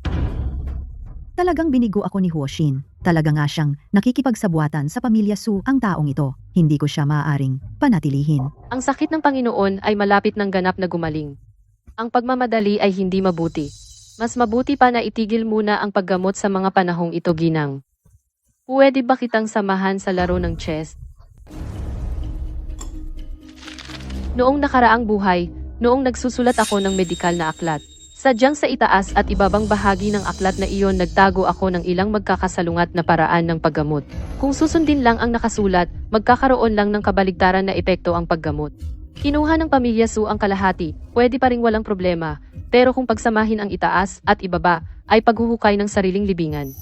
Talagang binigo ako ni Huo Xin. Talaga nga siyang nakikipagsabuatan sa pamilya Su ang taong ito. Hindi ko siya maaaring panatilihin. Ang sakit ng Panginoon ay malapit ng ganap na gumaling. Ang pagmamadali ay hindi mabuti. Mas mabuti pa na itigil muna ang paggamot sa mga panahong ito, ginang. Pwede ba kitang samahan sa laro ng chess? Noong nakaraang buhay, noong nagsusulat ako ng medikal na aklat, sadyang sa itaas at ibabang bahagi ng aklat na iyon nagtago ako ng ilang magkakasalungat na paraan ng paggamot. Kung susundin lang ang nakasulat, magkakaroon lang ng kabaligtaran na epekto ang paggamot. Kinuha ng pamilya Su ang kalahati, pwede pa ring walang problema, pero kung pagsamahin ang itaas at ibaba, ay paghuhukay ng sariling libingan.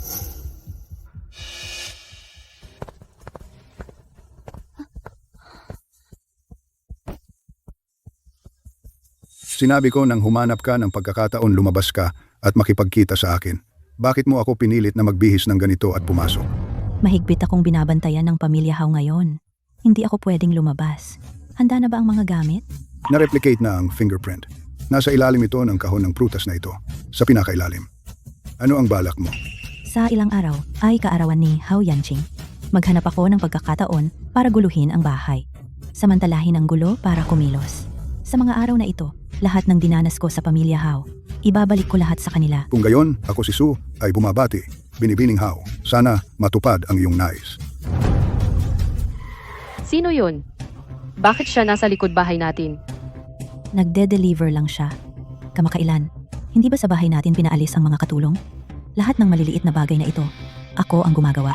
Sinabi ko nang humanap ka ng pagkakataon lumabas ka at makipagkita sa akin. Bakit mo ako pinilit na magbihis ng ganito at pumasok? Mahigpit akong binabantayan ng pamilya Hao ngayon. Hindi ako pwedeng lumabas. Handa na ba ang mga gamit? Na-replicate na ang fingerprint. Nasa ilalim ito ng kahon ng prutas na ito, sa pinakailalim. Ano ang balak mo? Sa ilang araw ay kaarawan ni Hao Yanqing. Maghanap ako ng pagkakataon para guluhin ang bahay. Samantalahin ang gulo para kumilos. Sa mga araw na ito, lahat ng dinanas ko sa pamilya Hao, ibabalik ko lahat sa kanila. Kung gayon, ako si Su ay bumabati, binibining Hao. Sana matupad ang iyong nais. Sino yun? Bakit siya nasa likod bahay natin? Nagde-deliver lang siya. Kamakailan, hindi ba sa bahay natin pinaalis ang mga katulong? Lahat ng maliliit na bagay na ito, ako ang gumagawa.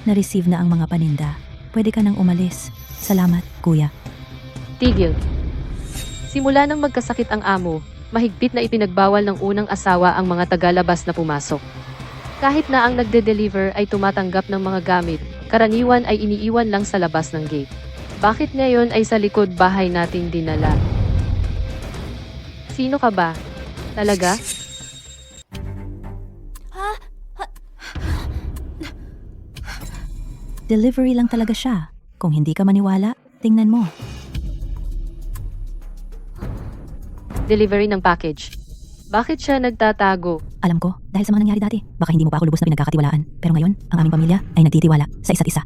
Na-receive na ang mga paninda. Pwede ka nang umalis. Salamat, kuya. Tigil. Simula nang magkasakit ang amo, mahigpit na ipinagbawal ng unang asawa ang mga tagalabas na pumasok. Kahit na ang nagde-deliver ay tumatanggap ng mga gamit, karaniwan ay iniiwan lang sa labas ng gate. Bakit ngayon ay sa likod bahay natin dinala? Sino ka ba? Talaga? Delivery lang talaga siya. Kung hindi ka maniwala, tingnan mo. Delivery ng package. Bakit siya nagtatago? Alam ko, dahil sa mga nangyari dati, baka hindi mo pa ako lubos na pinagkakatiwalaan. Pero ngayon, ang aming pamilya ay nagtitiwala sa isa't isa.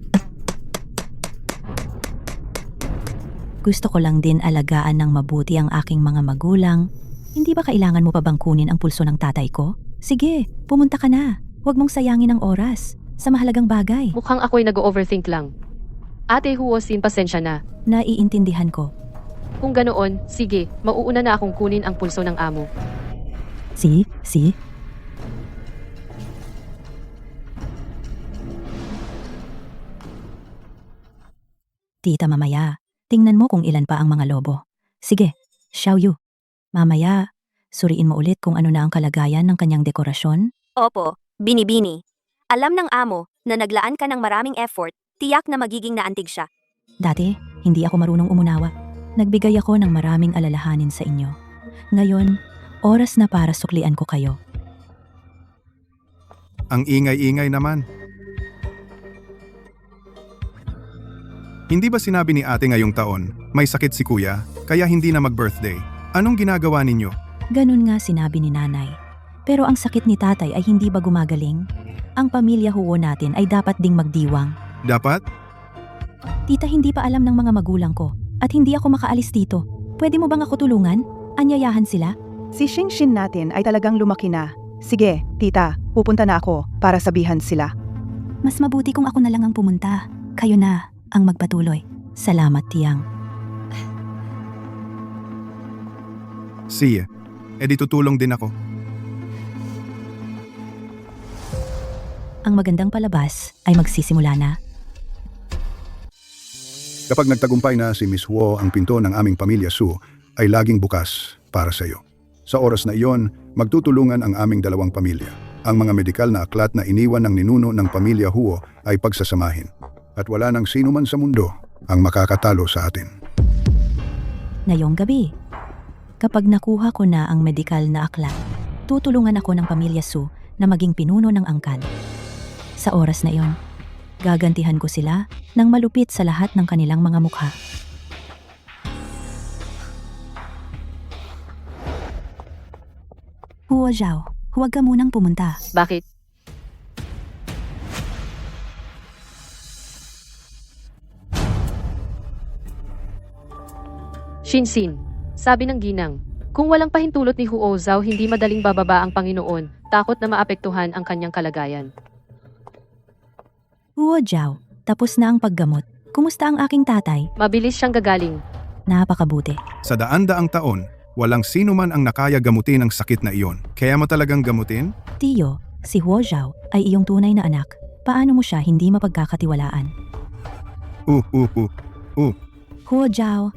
Gusto ko lang din alagaan ng mabuti ang aking mga magulang. Hindi ba kailangan mo pa bang kunin ang pulso ng tatay ko? Sige, pumunta ka na. Huwag mong sayangin ang oras sa mahalagang bagay. Mukhang ako'y nag-overthink lang. Ate Huo Xin, pasensya na. Naiintindihan ko. Kung ganoon, sige, mauuna na akong kunin ang pulso ng amo. Si? Tita, mamaya. Tingnan mo kung ilan pa ang mga lobo. Sige, Xiaoyu. Mamaya, suriin mo ulit kung ano na ang kalagayan ng kanyang dekorasyon. Opo, binibini. Alam ng amo na naglaan ka ng maraming effort, tiyak na magiging naantig siya. Dati, hindi ako marunong umunawa. Nagbigay ako ng maraming alalahanin sa inyo. Ngayon, oras na para suklian ko kayo. Ang ingay-ingay naman. Hindi ba sinabi ni ate ngayong taon, may sakit si kuya, kaya hindi na mag-birthday? Anong ginagawa ninyo? Ganun nga sinabi ni nanay. Pero ang sakit ni tatay ay hindi ba gumagaling? Ang pamilya Huo natin ay dapat ding magdiwang. Dapat? Tita, hindi pa alam ng mga magulang ko at hindi ako makaalis dito. Pwede mo bang ako tulungan? Anyayahan sila? Si Xingxin natin ay talagang lumaki na. Sige, tita, pupunta na ako para sabihan sila. Mas mabuti kung ako na lang ang pumunta. Kayo na ang magpatuloy. Salamat, Tiyang. Siya, edi tutulong din ako. Ang magandang palabas ay magsisimula na. Kapag nagtagumpay na si Miss Huo, ang pinto ng aming pamilya Su ay laging bukas para sa iyo. Sa oras na iyon, magtutulungan ang aming dalawang pamilya. Ang mga medikal na aklat na iniwan ng ninuno ng pamilya Huo ay pagsasamahin. At wala nang sino man sa mundo ang makakatalo sa atin. Ngayong gabi, kapag nakuha ko na ang medikal na aklat, tutulungan ako ng pamilya Su na maging pinuno ng angkan. Sa oras na iyon, gagantihan ko sila ng malupit sa lahat ng kanilang mga mukha. Huo Zhao, huwag ka munang pumunta. Bakit? Shinsin, sabi ng ginang, kung walang pahintulot ni Huo Zhao hindi madaling bababa ang Panginoon, takot na maapektuhan ang kanyang kalagayan. Huo Zhao, tapos na ang paggamot. Kumusta ang aking tatay? Mabilis siyang gagaling. Napakabuti. Sa daan-daang taon, walang sino man ang nakaya gamutin ang sakit na iyon. Kaya mo talagang gamutin? Tiyo, si Huo Zhao ay iyong tunay na anak. Paano mo siya hindi mapagkakatiwalaan? Huo Zhao,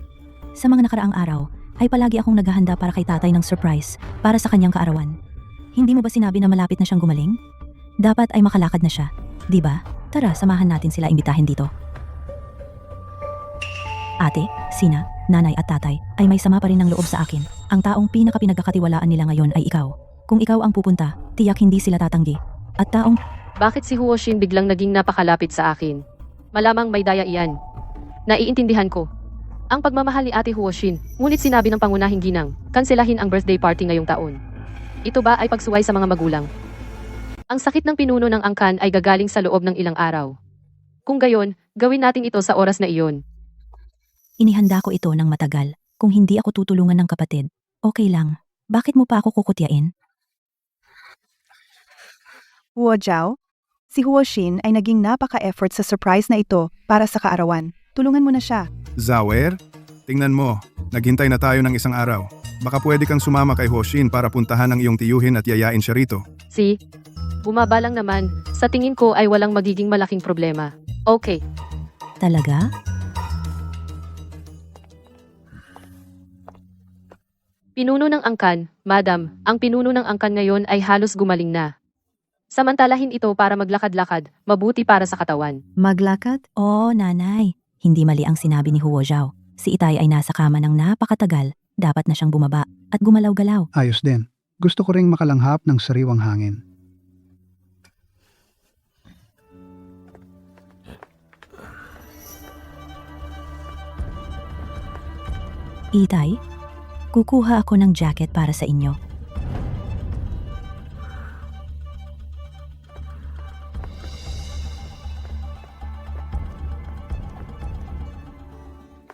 sa mga nakaraang araw, ay palagi akong naghahanda para kay tatay ng surprise para sa kanyang kaarawan. Hindi mo ba sinabi na malapit na siyang gumaling? Dapat ay makalakad na siya, di ba? Tara, samahan natin sila imbitahin dito. Ate, Sina, nanay at tatay ay may sama pa rin ng loob sa akin. Ang taong pinakapinagkakatiwalaan nila ngayon ay ikaw. Kung ikaw ang pupunta, tiyak hindi sila tatanggi. At taong... Bakit si Huo Shin biglang naging napakalapit sa akin? Malamang may daya iyan. Naiintindihan ko. Ang pagmamahal ni Ate Huo Shin, ngunit sinabi ng pangunahing ginang, kanselahin ang birthday party ngayong taon. Ito ba ay pagsuway sa mga magulang? Ang sakit ng pinuno ng angkan ay gagaling sa loob ng ilang araw. Kung gayon, gawin natin ito sa oras na iyon. Inihanda ko ito ng matagal. Kung hindi ako tutulungan ng kapatid, okay lang. Bakit mo pa ako kukutyain? Huo Zhao, si Huo Shin ay naging napaka-effort sa surprise na ito para sa kaarawan. Tulungan mo na siya. Zawer, tingnan mo, naghintay na tayo ng isang araw. Baka pwede kang sumama kay Hoshin para puntahan ang iyong tiyuhin at yayain siya rito. Si, bumaba lang naman. Sa tingin ko ay walang magiging malaking problema. Okay. Talaga? Pinuno ng angkan, Madam, ang pinuno ng angkan ngayon ay halos gumaling na. Samantalahin ito para maglakad-lakad, mabuti para sa katawan. Maglakad? Oo, nanay. Hindi mali ang sinabi ni Huo Zhao. Si Itay ay nasa kama ng napakatagal, dapat na siyang bumaba at gumalaw-galaw. Ayos din. Gusto ko ring makalanghap ng sariwang hangin. Itay, kukuha ako ng jacket para sa inyo.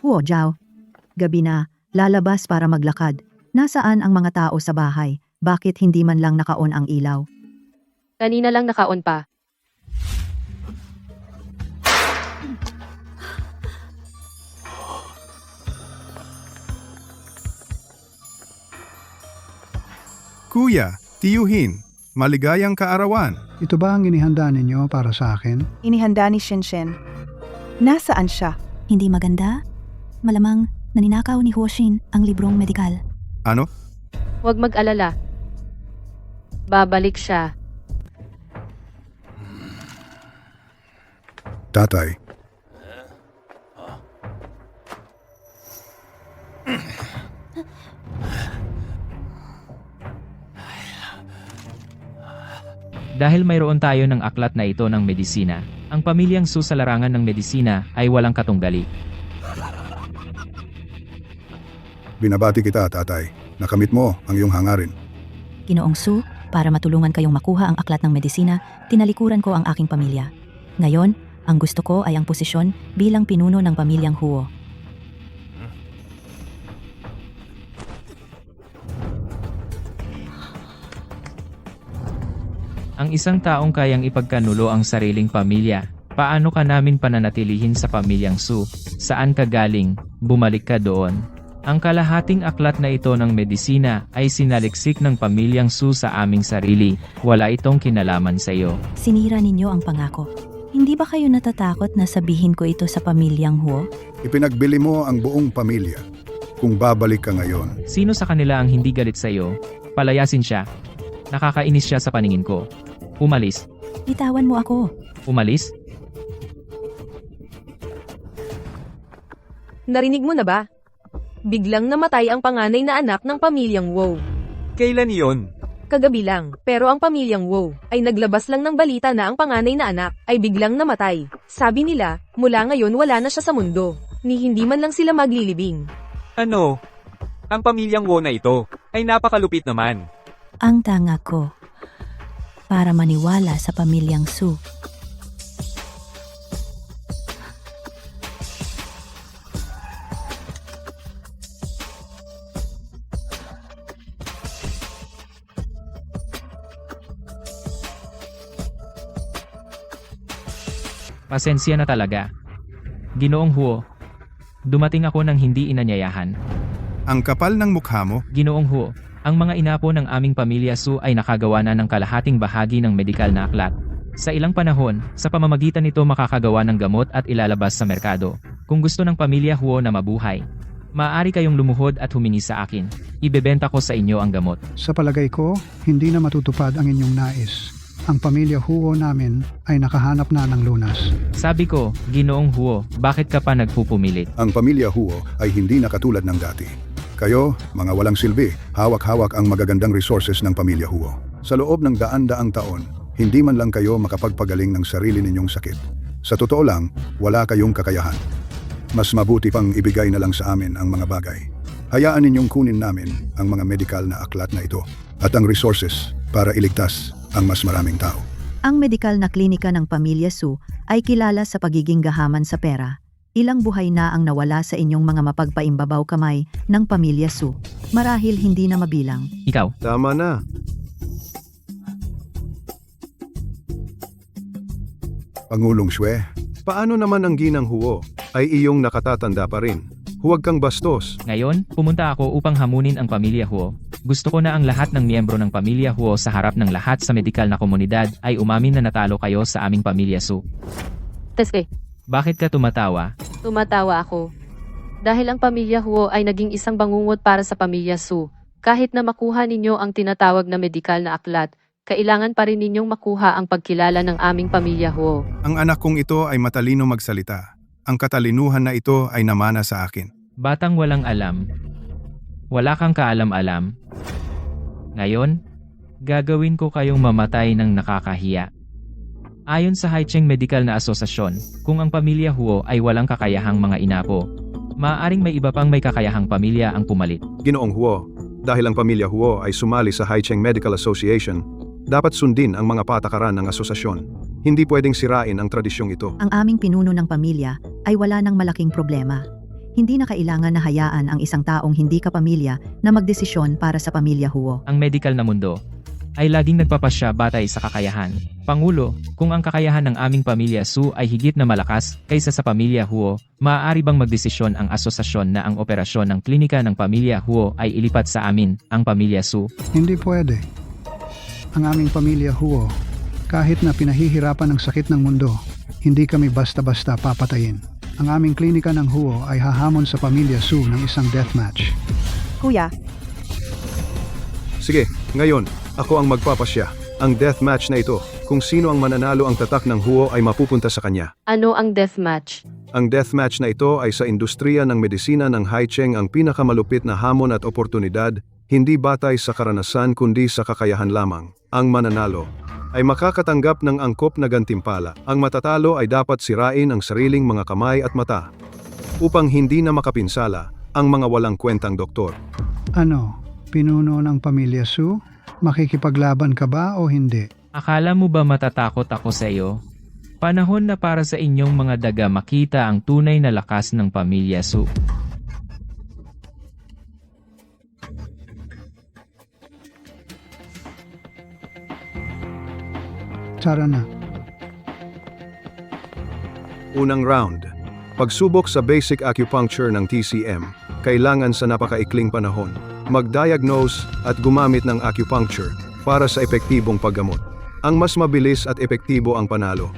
Huo Zhao, gabi na, lalabas para maglakad. Nasaan ang mga tao sa bahay? Bakit hindi man lang naka-on ang ilaw? Kanina lang naka-on pa. Kuya, tiyuhin, maligayang kaarawan. Ito ba ang inihanda ninyo para sa akin? Inihanda ni Shinshin. Nasaan siya? Hindi maganda? Malamang naninakaw ni Huo Shin ang librong medikal. Ano? Huwag mag-alala. Babalik siya. Tatay, Dahil mayroon tayo ng aklat na ito ng medisina, ang pamilyang Su sa larangan ng medisina ay walang katunggali. binabati kita, tatay. Nakamit mo ang iyong hangarin. Ginoong Su, para matulungan kayong makuha ang aklat ng medisina, tinalikuran ko ang aking pamilya. Ngayon, ang gusto ko ay ang posisyon bilang pinuno ng pamilyang Huo. Ang isang taong kayang ipagkanulo ang sariling pamilya, paano ka namin pananatilihin sa pamilyang Su? Saan ka galing? Bumalik ka doon. Ang kalahating aklat na ito ng medisina ay sinaliksik ng pamilyang Su sa aming sarili. Wala itong kinalaman sa iyo. Sinira ninyo ang pangako. Hindi ba kayo natatakot na sabihin ko ito sa pamilyang Huo? Ipinagbili mo ang buong pamilya. Kung babalik ka ngayon, Sino sa kanila ang hindi galit sa iyo? Palayasin siya. Nakakainis siya sa paningin ko. Umalis. Bitawan mo ako. Umalis? Narinig mo na ba? Biglang namatay ang panganay na anak ng pamilyang Wow. Kailan iyon? Kagabi lang, pero ang pamilyang Wow ay naglabas lang ng balita na ang panganay na anak ay biglang namatay. Sabi nila, mula ngayon wala na siya sa mundo, ni hindi man lang sila maglilibing. Ano? Ang pamilyang Wo na ito ay napakalupit naman. Ang tanga ko para maniwala sa pamilyang Su. Pasensya na talaga. Ginoong Huo. Dumating ako ng hindi inanyayahan. Ang kapal ng mukha mo, Ginoong Huo, ang mga inapo ng aming pamilya Su ay nakagawa na ng kalahating bahagi ng medikal na aklat. Sa ilang panahon, sa pamamagitan nito makakagawa ng gamot at ilalabas sa merkado. Kung gusto ng pamilya Huo na mabuhay, maaari kayong lumuhod at humingi sa akin. Ibebenta ko sa inyo ang gamot. Sa palagay ko, hindi na matutupad ang inyong nais. Ang pamilya Huo namin ay nakahanap na ng lunas. Sabi ko, Ginoong Huo, bakit ka pa nagpupumilit? ang pamilya Huo ay hindi na katulad ng dati. Kayo, mga walang silbi, hawak-hawak ang magagandang resources ng pamilya Huo. Sa loob ng daan-daang taon, hindi man lang kayo makapagpagaling ng sarili ninyong sakit. Sa totoo lang, wala kayong kakayahan. Mas mabuti pang ibigay na lang sa amin ang mga bagay. Hayaan ninyong kunin namin ang mga medikal na aklat na ito at ang resources para iligtas ang mas maraming tao. Ang medikal na klinika ng pamilya Su ay kilala sa pagiging gahaman sa pera. Ilang buhay na ang nawala sa inyong mga mapagpaimbabaw kamay ng pamilya Su. Marahil hindi na mabilang. Ikaw, Tama na. Pangulong Shwe, paano naman ang ginang Huo ay iyong nakatatanda pa rin? Huwag kang bastos. ngayon, pumunta ako upang hamunin ang pamilya Huo. Gusto ko na ang lahat ng miyembro ng pamilya Huo sa harap ng lahat sa medikal na komunidad ay umamin na natalo kayo sa aming pamilya Su. Teske, Bakit ka tumatawa? tumatawa ako. Dahil ang pamilya Huo ay naging isang bangungot para sa pamilya Su. Kahit na makuha ninyo ang tinatawag na medikal na aklat, kailangan pa rin ninyong makuha ang pagkilala ng aming pamilya Huo. ang anak kong ito ay matalino magsalita. Ang katalinuhan na ito ay namana sa akin. Batang walang alam. Wala kang kaalam-alam. Ngayon, gagawin ko kayong mamatay ng nakakahiya. Ayon sa Haicheng Medical na Asosasyon, kung ang pamilya Huo ay walang kakayahang mga inapo, maaaring may iba pang may kakayahang pamilya ang pumalit. Ginoong Huo, dahil ang pamilya Huo ay sumali sa Haicheng Medical Association, dapat sundin ang mga patakaran ng asosasyon. Hindi pwedeng sirain ang tradisyong ito. Ang aming pinuno ng pamilya ay wala ng malaking problema. Hindi na kailangan na hayaan ang isang taong hindi kapamilya na magdesisyon para sa pamilya Huo. Ang medikal na mundo ay laging nagpapasya batay sa kakayahan. Pangulo, kung ang kakayahan ng aming pamilya Su ay higit na malakas kaysa sa pamilya Huo, maaari bang magdesisyon ang asosasyon na ang operasyon ng klinika ng pamilya Huo ay ilipat sa amin, ang pamilya Su? Hindi pwede. Ang aming pamilya Huo, kahit na pinahihirapan ng sakit ng mundo, hindi kami basta-basta papatayin. Ang aming klinika ng Huo ay hahamon sa pamilya Su ng isang deathmatch. Kuya, Sige, ngayon, ako ang magpapasya. Ang deathmatch na ito, kung sino ang mananalo ang tatak ng Huo ay mapupunta sa kanya. Ano ang deathmatch? Ang deathmatch na ito ay sa industriya ng medisina ng Haicheng ang pinakamalupit na hamon at oportunidad, hindi batay sa karanasan kundi sa kakayahan lamang. Ang mananalo ay makakatanggap ng angkop na gantimpala. Ang matatalo ay dapat sirain ang sariling mga kamay at mata upang hindi na makapinsala ang mga walang kwentang doktor. Ano, pinuno ng pamilya Su? Makikipaglaban ka ba o hindi? Akala mo ba matatakot ako sa iyo? Panahon na para sa inyong mga daga makita ang tunay na lakas ng pamilya Su. Tara na. Unang round. Pagsubok sa basic acupuncture ng TCM. kailangan sa napakaikling panahon mag-diagnose at gumamit ng acupuncture para sa epektibong paggamot. Ang mas mabilis at epektibo ang panalo.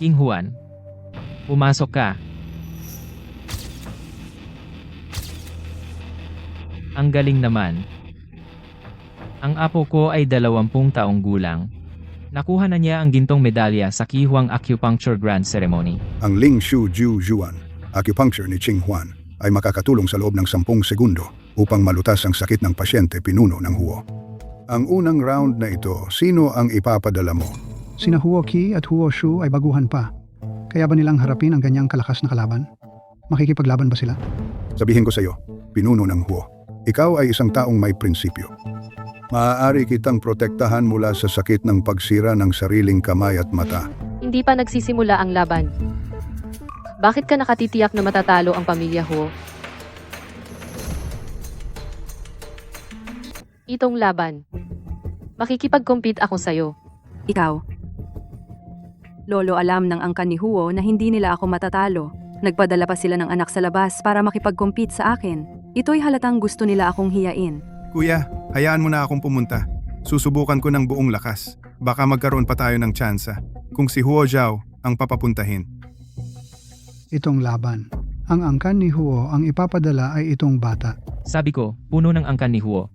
King Juan, pumasok ka. Ang galing naman. Ang apo ko ay 20 taong gulang. Nakuha na niya ang gintong medalya sa Kihuang Acupuncture Grand Ceremony. Ang Ling Shu Ju Juan, acupuncture ni Ching Juan, ay makakatulong sa loob ng 10 segundo upang malutas ang sakit ng pasyente pinuno ng Huo. Ang unang round na ito, sino ang ipapadala mo? Sina Huo Qi at Huo Shu ay baguhan pa. Kaya ba nilang harapin ang ganyang kalakas na kalaban? Makikipaglaban ba sila? Sabihin ko sa iyo, pinuno ng Huo, ikaw ay isang taong may prinsipyo. Maaari kitang protektahan mula sa sakit ng pagsira ng sariling kamay at mata. Hindi pa nagsisimula ang laban. Bakit ka nakatitiyak na matatalo ang pamilya Huo? Itong laban. Makikipag-compete ako sa'yo. Ikaw. Lolo, alam ng angkan ni Huo na hindi nila ako matatalo. Nagpadala pa sila ng anak sa labas para makipag-compete sa akin. Ito'y halatang gusto nila akong hiyain. Kuya, hayaan mo na akong pumunta. Susubukan ko ng buong lakas. Baka magkaroon pa tayo ng tsansa. Kung si Huo Zhao ang papapuntahin. Itong laban. Ang angkan ni Huo ang ipapadala ay itong bata. Sabi ko, puno ng angkan ni Huo.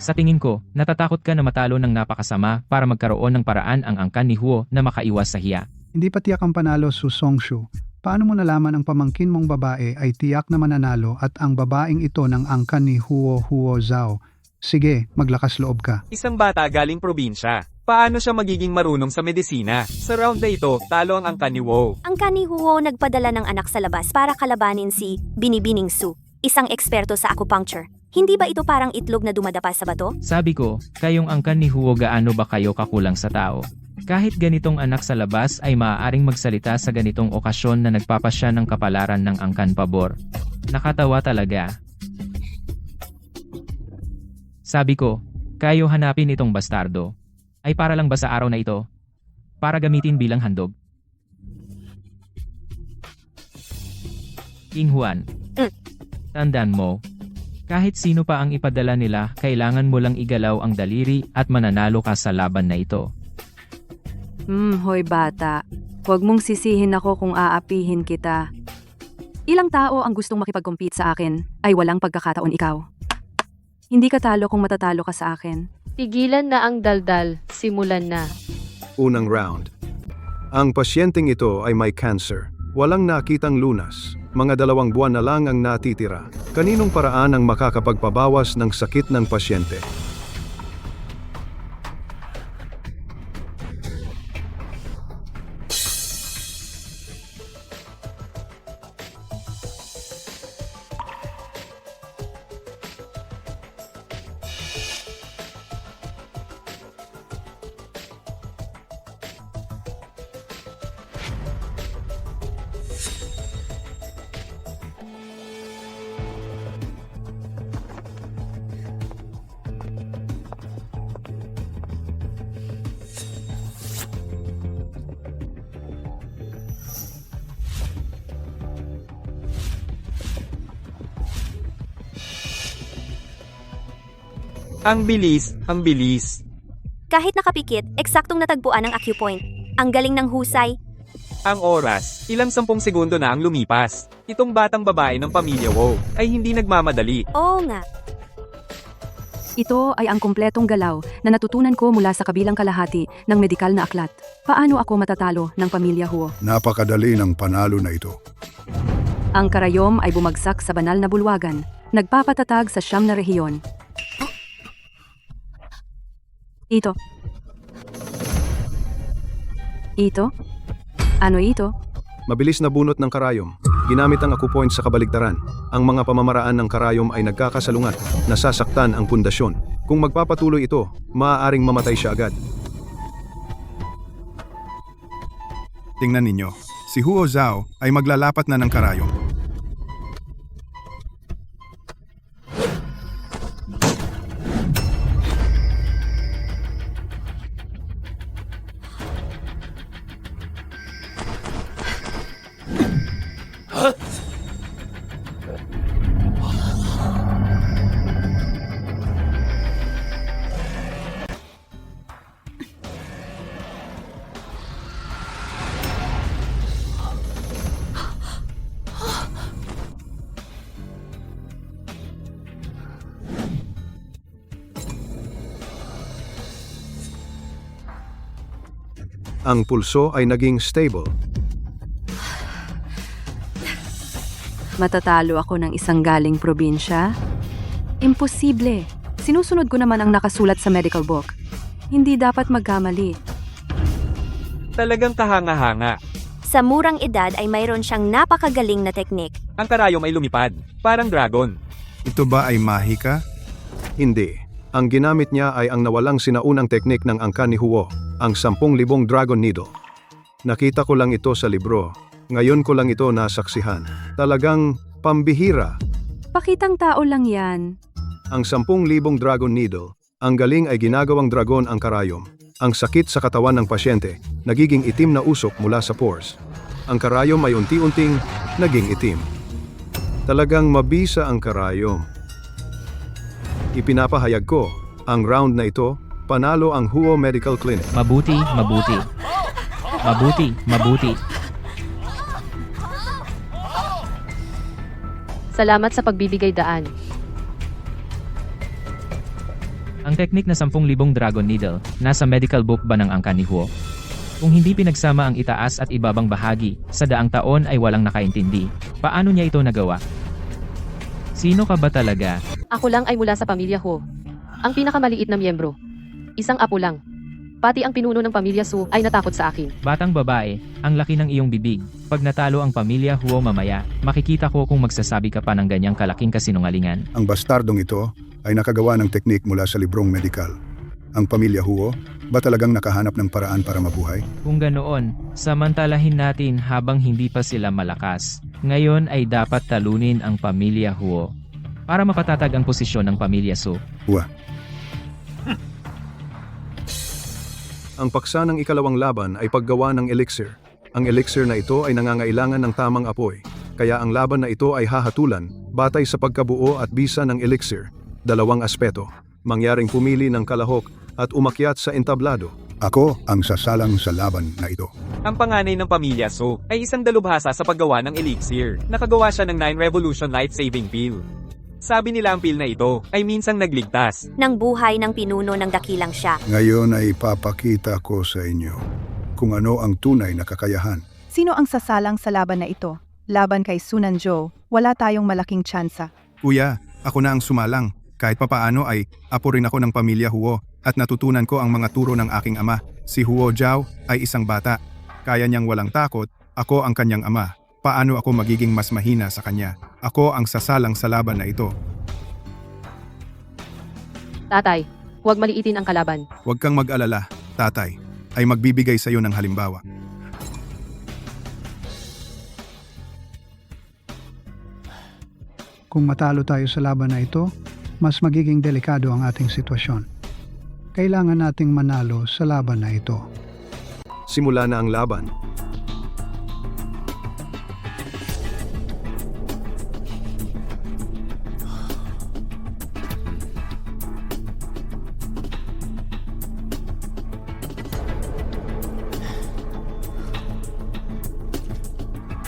Sa tingin ko, natatakot ka na matalo ng napakasama para magkaroon ng paraan ang angkan ni Huo na makaiwas sa hiya. Hindi pa tiyak ang panalo Su Songshu. Paano mo nalaman ang pamangkin mong babae ay tiyak na mananalo at ang babaeng ito ng angkan ni Huo Zhao? Sige, maglakas loob ka. Isang bata galing probinsya. Paano siya magiging marunong sa medisina? Sa round na ito, talo ang angkan ni Wo. Ang kani Huo nagpadala ng anak sa labas para kalabanin si Binibining Su, isang eksperto sa acupuncture. Hindi ba ito parang itlog na dumadapa sa bato? Sabi ko, kayong angkan ni Huo gaano ba kayo kakulang sa tao? Kahit ganitong anak sa labas ay maaaring magsalita sa ganitong okasyon na nagpapasya ng kapalaran ng angkan pabor. Nakatawa talaga. Sabi ko, kayo hanapin itong bastardo. Ay para lang ba sa araw na ito? Para gamitin bilang handog? King Juan, tandaan mo, kahit sino pa ang ipadala nila, kailangan mo lang igalaw ang daliri at mananalo ka sa laban na ito. Hoy bata, huwag mong sisihin ako kung aapihin kita. Ilang tao ang gustong makipag-compete sa akin, ay walang pagkakataon ikaw. Hindi ka talo kung matatalo ka sa akin. Tigilan na ang daldal, simulan na. Unang round. Ang pasyenteng ito ay may cancer. Walang nakitang lunas. Mga 2 buwan na lang ang natitira. Kaninong paraan ang makakapagpabawas ng sakit ng pasyente? Ang bilis, ang bilis. Kahit nakapikit, eksaktong natagpuan ang acupoint. Ang galing ng husay. Ang oras, ilang 10 segundo na ang lumipas. Itong batang babae ng pamilya Wo ay hindi nagmamadali. Oo nga. Ito ay ang kumpletong galaw na natutunan ko mula sa kabilang kalahati ng medikal na aklat. Paano ako matatalo ng pamilya Huo? Napakadali ng panalo na ito. Ang karayom ay bumagsak sa banal na bulwagan, nagpapatatag sa 9 na rehiyon. Ito. Ano ito? Mabilis na bunot ng karayom. Ginamit ang acupoint sa kabaligtaran. Ang mga pamamaraan ng karayom ay nagkakasalungat, nasasaktan ang pundasyon. Kung magpapatuloy ito, maaaring mamatay siya agad. Tingnan ninyo, si Huo Zhao ay maglalapat na ng karayom. Ang pulso ay naging stable. Matatalo ako ng isang galing probinsya? Imposible. Sinusunod ko naman ang nakasulat sa medical book. Hindi dapat magkamali. Talagang kahanga-hanga. Sa murang edad ay mayroon siyang napakagaling na teknik. Ang karayom ay lumipad, parang dragon. Ito ba ay mahika? Hindi. Ang ginamit niya ay ang nawalang sinaunang teknik ng angka ni Huo, ang 10,000 Dragon Needle. Nakita ko lang ito sa libro. Ngayon ko lang ito nasaksihan. Talagang pambihira. Pakitang tao lang yan. Ang 10,000 Dragon Needle, ang galing ay ginagawang dragon ang karayom. Ang sakit sa katawan ng pasyente, nagiging itim na usok mula sa pores. Ang karayom ay unti-unting naging itim. Talagang mabisa ang karayom. Ipinapahayag ko, ang round na ito, panalo ang Huo Medical Clinic. Mabuti, mabuti. Mabuti, mabuti. Salamat sa pagbibigay daan. Ang teknik na 10,000 Dragon Needle, nasa medical book ba ng angka ni Huo? Kung hindi pinagsama ang itaas at ibabang bahagi, sa daang taon ay walang nakaintindi. Paano niya ito nagawa? Sino ka ba talaga? Ako lang ay mula sa pamilya Ho. Ang pinakamaliit na miyembro. Isang apo lang. Pati ang pinuno ng pamilya Su ay natakot sa akin. Batang babae, ang laki ng iyong bibig. Pag natalo ang pamilya Huo mamaya, makikita ko kung magsasabi ka pa ng ganyang kalaking kasinungalingan. Ang bastardong ito ay nakagawa ng teknik mula sa librong medikal. Ang pamilya Huo, ba talagang nakahanap ng paraan para mabuhay? Kung ganoon, samantalahin natin habang hindi pa sila malakas. Ngayon ay dapat talunin ang pamilya Huo para mapatatag ang posisyon ng pamilya Su. Huwa. Ang paksa ng ikalawang laban ay paggawa ng elixir. Ang elixir na ito ay nangangailangan ng tamang apoy, kaya ang laban na ito ay hahatulan batay sa pagkabuo at bisa ng elixir. Dalawang aspeto, mangyaring pumili ng kalahok at umakyat sa entablado. Ako ang sasalang sa laban na ito. Ang panganay ng pamilya Su ay isang dalubhasa sa paggawa ng elixir. Nakagawa siya ng 9 Revolution Life-Saving Pill. Sabi nila ang pill na ito ay minsang nagligtas Ng buhay ng pinuno ng dakilang siya. Ngayon ay ipapakita ko sa inyo kung ano ang tunay na kakayahan. Sino ang sasalang sa laban na ito? Laban kay Sunan Zhou, wala tayong malaking tsansa. Kuya, ako na ang sumalang. Kahit papaano ay apo rin ako ng pamilya Huo at natutunan ko ang mga turo ng aking ama. Si Huo Zhao ay isang bata. Kaya niyang walang takot, ako ang kanyang ama. Paano ako magiging mas mahina sa kanya? Ako ang sasalang sa laban na ito. Tatay, huwag maliitin ang kalaban. Huwag kang mag-alala, tatay. Ay magbibigay sa iyo ng halimbawa. Kung matalo tayo sa laban na ito, mas magiging delikado ang ating sitwasyon. Kailangan nating manalo sa laban na ito. Simula na ang laban.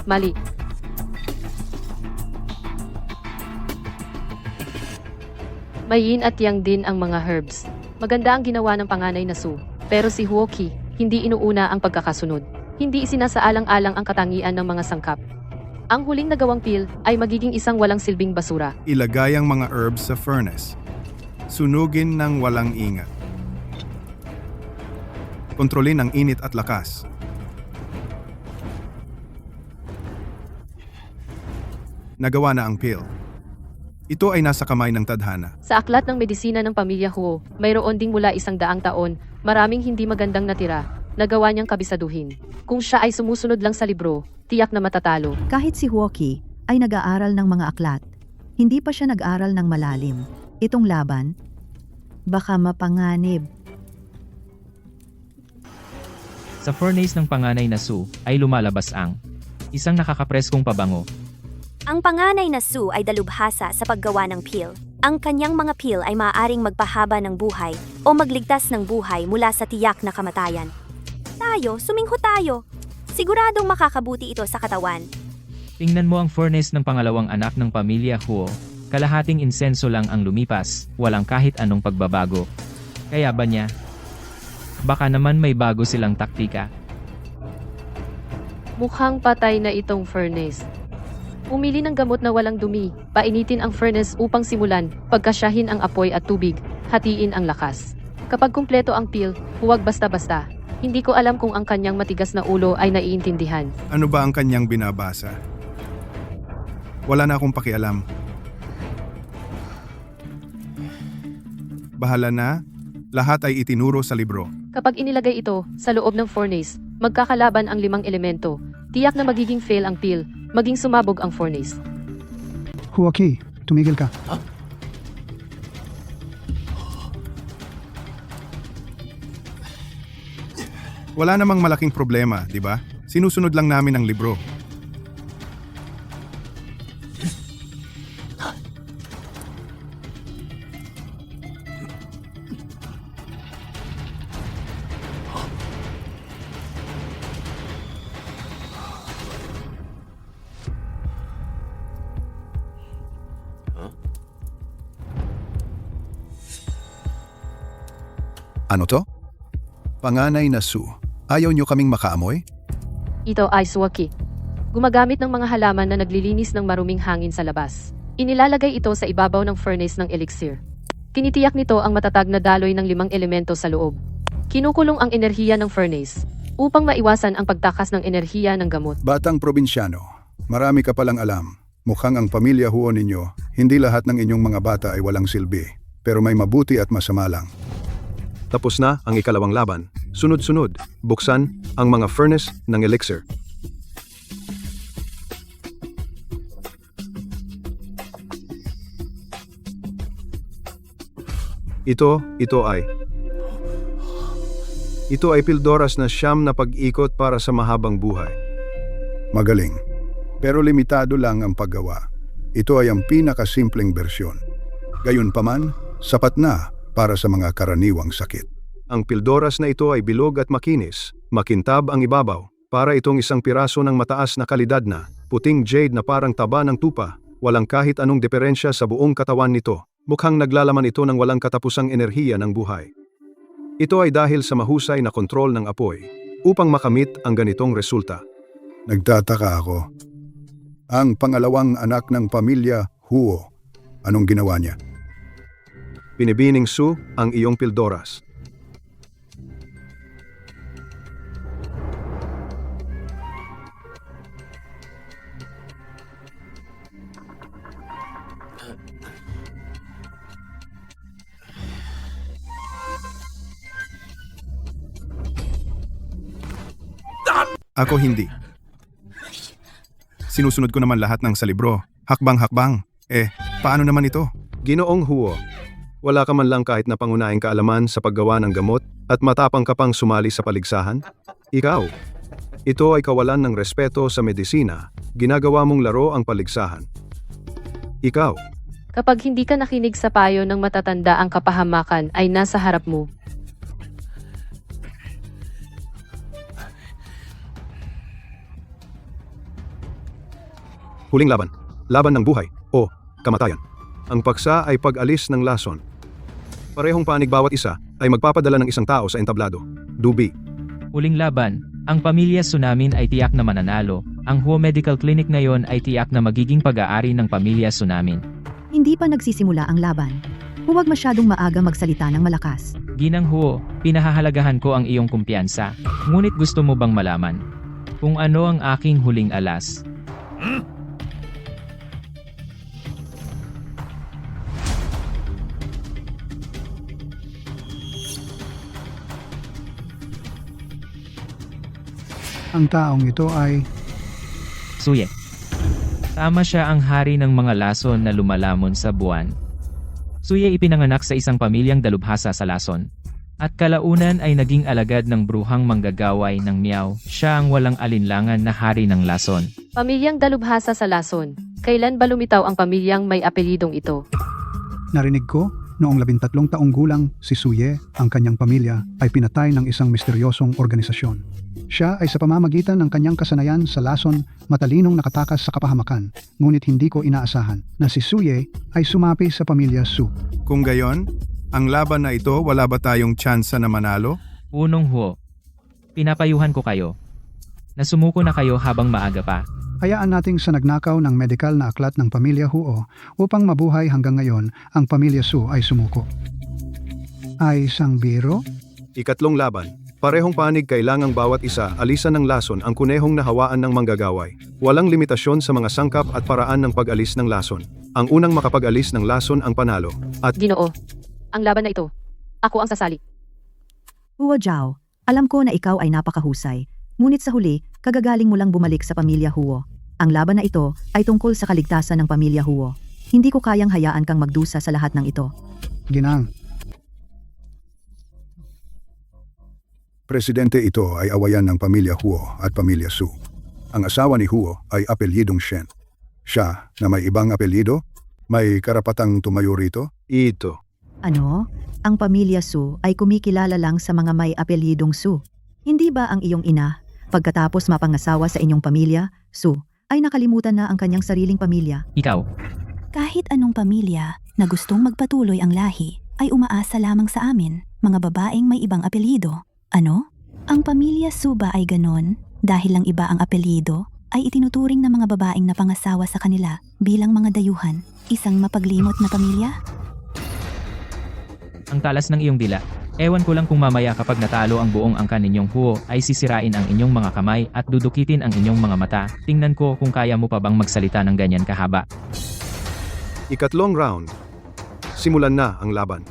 Mali. May yin at yang din ang mga herbs. Maganda ang ginawa ng panganay na Su. Pero si Huo Qi, hindi inuuna ang pagkakasunod. Hindi isinasaalang-alang ang katangian ng mga sangkap. Ang huling nagawang pill ay magiging isang walang silbing basura. Ilagay ang mga herbs sa furnace. Sunugin ng walang ingat. Kontrolin ang init at lakas. Nagawa na ang pill. Ito ay nasa kamay ng tadhana. Sa aklat ng medisina ng pamilya Huo, mayroon ding mula 100 taon, maraming hindi magandang natira, nagawa niyang kabisaduhin. Kung siya ay sumusunod lang sa libro, tiyak na matatalo. Kahit si Huo Qi ay nag-aaral ng mga aklat, hindi pa siya nag-aral ng malalim. Itong laban, baka mapanganib. Sa furnace ng panganay na Su ay lumalabas ang isang nakakapreskong pabango. Ang panganay na Su ay dalubhasa sa paggawa ng pill. Ang kanyang mga pill ay maaaring magpahaba ng buhay o magligtas ng buhay mula sa tiyak na kamatayan. Sumingho tayo. Siguradong makakabuti ito sa katawan. Tingnan mo ang furnace ng pangalawang anak ng pamilya Huo. Kalahating insenso lang ang lumipas, walang kahit anong pagbabago. Kaya ba niya? Baka naman may bago silang taktika. Mukhang patay na itong furnace. Pumili ng gamot na walang dumi, painitin ang furnace upang simulan, pagkasyahin ang apoy at tubig, hatiin ang lakas. Kapag kumpleto ang peel, huwag basta-basta. Hindi ko alam kung ang kanyang matigas na ulo ay naiintindihan. Ano ba ang kanyang binabasa? Wala na akong pakialam. Bahala na, lahat ay itinuro sa libro. Kapag inilagay ito sa loob ng furnace, magkakalaban ang 5 elemento. Tiyak na magiging fail ang peel, maging sumabog ang furnace. Huwaki, tumigil ka. Wala namang malaking problema, di ba? Sinusunod lang namin ang libro. Ano to? Panganay na Sue. Ayaw nyo kaming makaamoy? Ito ay suwaki. Gumagamit ng mga halaman na naglilinis ng maruming hangin sa labas. Inilalagay ito sa ibabaw ng furnace ng elixir. Tinitiyak nito ang matatag na daloy ng 5 elemento sa loob. Kinukulong ang enerhiya ng furnace upang maiwasan ang pagtakas ng enerhiya ng gamot. Batang probinsyano, marami ka palang alam. Mukhang ang pamilya Huo ninyo, hindi lahat ng inyong mga bata ay walang silbi. Pero may mabuti at masama lang. Tapos na ang ikalawang laban. Sunod-sunod, buksan ang mga furnace ng elixir. Ito ay pildoras na siyam na pag-ikot para sa mahabang buhay. Magaling. Pero limitado lang ang paggawa. Ito ay ang pinakasimpleng bersyon. Gayunpaman, sapat na para sa mga karaniwang sakit. Ang pildoras na ito ay bilog at makinis, makintab ang ibabaw, para itong isang piraso ng mataas na kalidad na, puting jade na parang taba ng tupa, walang kahit anong diferensya sa buong katawan nito, mukhang naglalaman ito ng walang katapusang enerhiya ng buhay. Ito ay dahil sa mahusay na kontrol ng apoy, upang makamit ang ganitong resulta. Nagtataka ako. Ang pangalawang anak ng pamilya Huo, anong ginawa niya? Binibining Sue ang iyong pildoras. Ako hindi. Sinusunod ko naman lahat ng sa libro. Hakbang-hakbang. Paano naman ito? Ginoong Huo, wala ka man lang kahit na pangunahing kaalaman sa paggawa ng gamot at matapang ka pang sumali sa paligsahan? Ikaw, ito ay kawalan ng respeto sa medisina, ginagawa mong laro ang paligsahan. Ikaw, Kapag hindi ka nakinig sa payo ng matatanda, ang kapahamakan ay nasa harap mo. huling laban, laban ng buhay o kamatayan. Ang paksa ay pag-alis ng lason. Parehong panig bawat isa ay magpapadala ng isang tao sa entablado. Dubi. Huling laban, ang pamilya Tsunamin ay tiyak na mananalo. Ang Huo Medical Clinic ngayon ay tiyak na magiging pag-aari ng pamilya Tsunamin. Hindi pa nagsisimula ang laban. Huwag masyadong maaga magsalita ng malakas. Ginang Huo, pinahahalagahan ko ang iyong kumpiyansa. Ngunit gusto mo bang malaman kung ano ang aking huling alas? Ang taong ito ay Suye. Tama siya, ang hari ng mga lason na lumalamon sa buwan. Suye ipinanganak sa isang pamilyang dalubhasa sa lason. At kalaunan ay naging alagad ng bruhang manggagaway ng Miao. Siya ang walang alinlangan na hari ng lason. Pamilyang dalubhasa sa lason. Kailan ba lumitaw ang pamilyang may apelidong ito? narinig ko noong 13 taong gulang si Suye, ang kanyang pamilya, ay pinatay ng isang misteryosong organisasyon. Siya ay sa pamamagitan ng kanyang kasanayan sa lason matalinong nakatakas sa kapahamakan, ngunit hindi ko inaasahan na si Suye ay sumapi sa pamilya Su. Kung gayon, ang laban na ito, wala ba tayong tsansa na manalo? Unong Huo, pinapayuhan ko kayo. na sumuko na kayo habang maaga pa. Hayaan nating sa nagnakaw ng medikal na aklat ng pamilya Huo upang mabuhay hanggang ngayon, ang pamilya Su ay sumuko. Ay isang biro? Ikatlong laban. Parehong panig kailangang bawat isa alisan ng lason ang kunehong nahawaan ng manggagaway. Walang limitasyon sa mga sangkap at paraan ng pag-alis ng lason. Ang unang makapag-alis ng lason ang panalo. At Ginoo, ang laban na ito. Ako ang sasali. Huo Jiao, alam ko na ikaw ay napakahusay. Ngunit sa huli, kagagaling mo lang bumalik sa pamilya Huo. Ang laban na ito ay tungkol sa kaligtasan ng pamilya Huo. Hindi ko kayang hayaan kang magdusa sa lahat ng ito. Ginang, Presidente ito ay awayan ng pamilya Huo at pamilya Su. Ang asawa ni Huo ay apelyidong Shen. Siya, na may ibang apelyido, may karapatang tumayo rito? ito. Ano? Ang pamilya Su ay kumikilala lang sa mga may apelyidong Su. Hindi ba ang iyong ina, pagkatapos mapangasawa sa inyong pamilya, Su, ay nakalimutan na ang kanyang sariling pamilya? Ikaw, Kahit anong pamilya na gustong magpatuloy ang lahi ay umaasa lamang sa amin, mga babaeng may ibang apelyido. Ano? Ang pamilya Suba ay ganon dahil lang iba ang apelyido ay itinuturing ng mga babaeng napangasawa sa kanila bilang mga dayuhan, isang mapaglimot na pamilya? ang talas ng iyong dila. Ewan ko lang kung mamaya kapag natalo ang buong angkan ninyong Huo ay sisirain ang inyong mga kamay at dudukitin ang inyong mga mata. Tingnan ko kung kaya mo pa bang magsalita ng ganyan kahaba. Ikatlong round. Simulan na ang laban.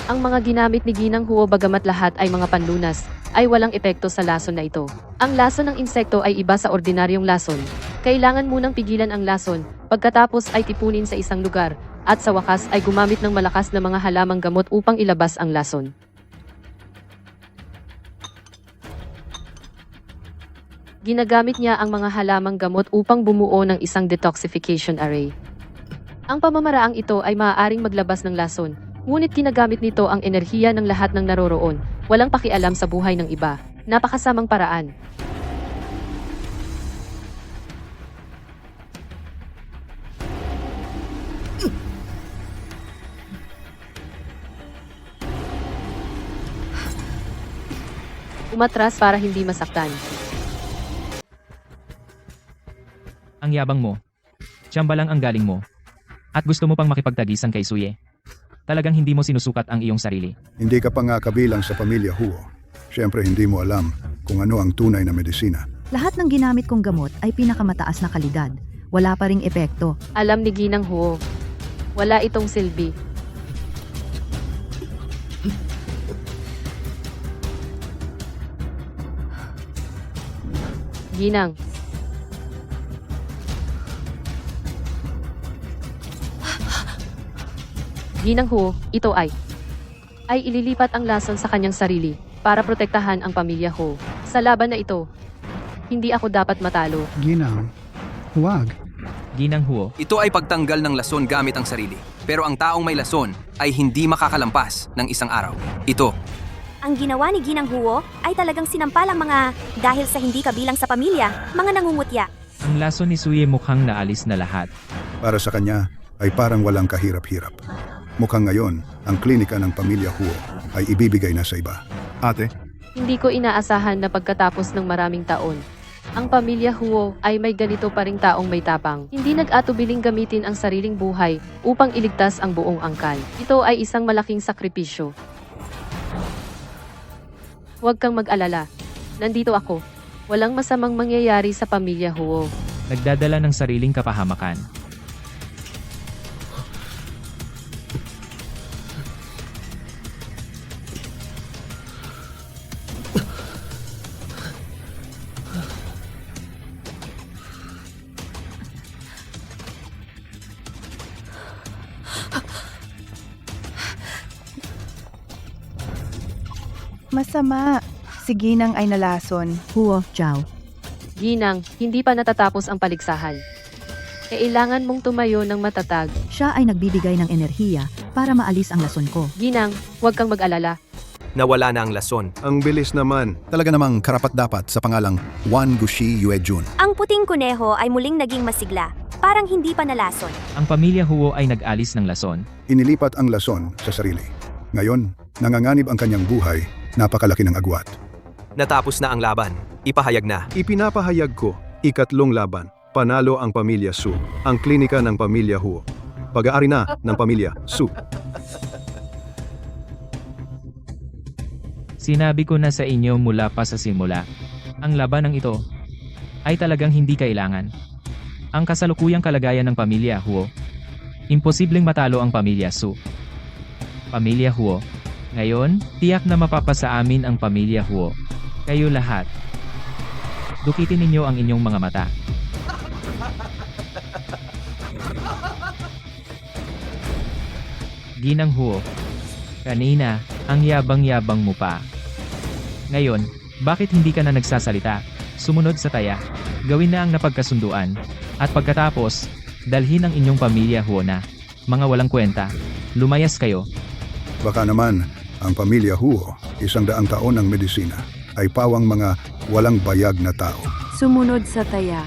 Ang mga ginamit ni Ginang Huo bagamat lahat ay mga panlunas, ay walang epekto sa lason na ito. Ang lason ng insekto ay iba sa ordinaryong lason. Kailangan munang pigilan ang lason, pagkatapos ay tipunin sa isang lugar, at sa wakas ay gumamit ng malakas na mga halamang gamot upang ilabas ang lason. Ginagamit niya ang mga halamang gamot upang bumuo ng isang detoxification array. Ang pamamaraang ito ay maaaring maglabas ng lason, ngunit ginagamit nito ang enerhiya ng lahat ng naroroon, walang pakialam sa buhay ng iba. Napakasamang paraan. Umatras para hindi masaktan. Ang yabang mo. Tsamba lang ang galing mo. At gusto mo pang makipagtagisan kay Suye. Talagang hindi mo sinusukat ang iyong sarili. Hindi ka pa nga kabilang sa pamilya Huo. Siyempre hindi mo alam kung ano ang tunay na medisina. Lahat ng ginamit kong gamot ay pinakamataas na kalidad. Wala pa ring epekto. Alam ni Ginang Huo, wala itong silbi. Ginang. Ginang Huo, ito ay ililipat ang lason sa kanyang sarili para protektahan ang pamilya Huo. Sa laban na ito, hindi ako dapat matalo. Ginang, huwag. Ginang Huo, Ito ay pagtanggal ng lason gamit ang sarili. Pero ang taong may lason ay hindi makakalampas ng isang araw. Ito, Ang ginawa ni Ginang Huo ay talagang sinampalang mga dahil sa hindi kabilang sa pamilya, mga nangungutya. ang lason ni Suye mukhang naalis na lahat. Para sa kanya ay parang walang kahirap-hirap. Mukhang ngayon, ang klinika ng pamilya Huo ay ibibigay na sa iba. Ate, Hindi ko inaasahan na pagkatapos ng maraming taon, ang pamilya Huo ay may ganito pa ring taong may tapang. Hindi nag-atubiling gamitin ang sariling buhay upang iligtas ang buong angkan. Ito ay isang malaking sakripisyo. Huwag kang mag-alala. Nandito ako. Walang masamang mangyayari sa pamilya Huo. Nagdadala ng sariling kapahamakan. Masama. Si Ginang ay nalason. Huo Jiao. Ginang, hindi pa natatapos ang paligsahan. Kailangan mong tumayo ng matatag. Siya ay nagbibigay ng enerhiya para maalis ang lason ko. Ginang, huwag kang mag-alala. Nawala na ang lason. Ang bilis naman. talaga namang karapat-dapat sa pangalang Wan Gushi Yuejun. Ang puting kuneho ay muling naging masigla. parang hindi pa nalason. Ang pamilya Huo ay nag-alis ng lason. Inilipat ang lason sa sarili. Ngayon, nanganganib ang kanyang buhay, napakalaki ng agwat. Natapos na ang laban. Ipahayag na. Ipinapahayag ko, ikatlong laban. Panalo ang pamilya Su, ang klinika ng pamilya Huo. Pag-aari na ng pamilya Su. Sinabi ko na sa inyo mula pa sa simula. Ang labanang ito ay talagang hindi kailangan. Ang kasalukuyang kalagayan ng pamilya Huo. Imposibleng matalo ang pamilya Su. Pamilya Huo. Ngayon, tiyak na mapapasa amin ang pamilya Huo. Kayo lahat. Dukitin ninyo ang inyong mga mata. Ginang Huo. Kanina, ang yabang-yabang mo pa. Ngayon, bakit hindi ka na nagsasalita? Sumunod sa taya. Gawin na ang napagkasunduan. At pagkatapos, dalhin ang inyong pamilya Huo na. Mga walang kwenta. Lumayas kayo. Baka naman, ang pamilya Huo, 100 taon ng medisina, ay pawang mga walang bayag na tao. Sumunod sa taya.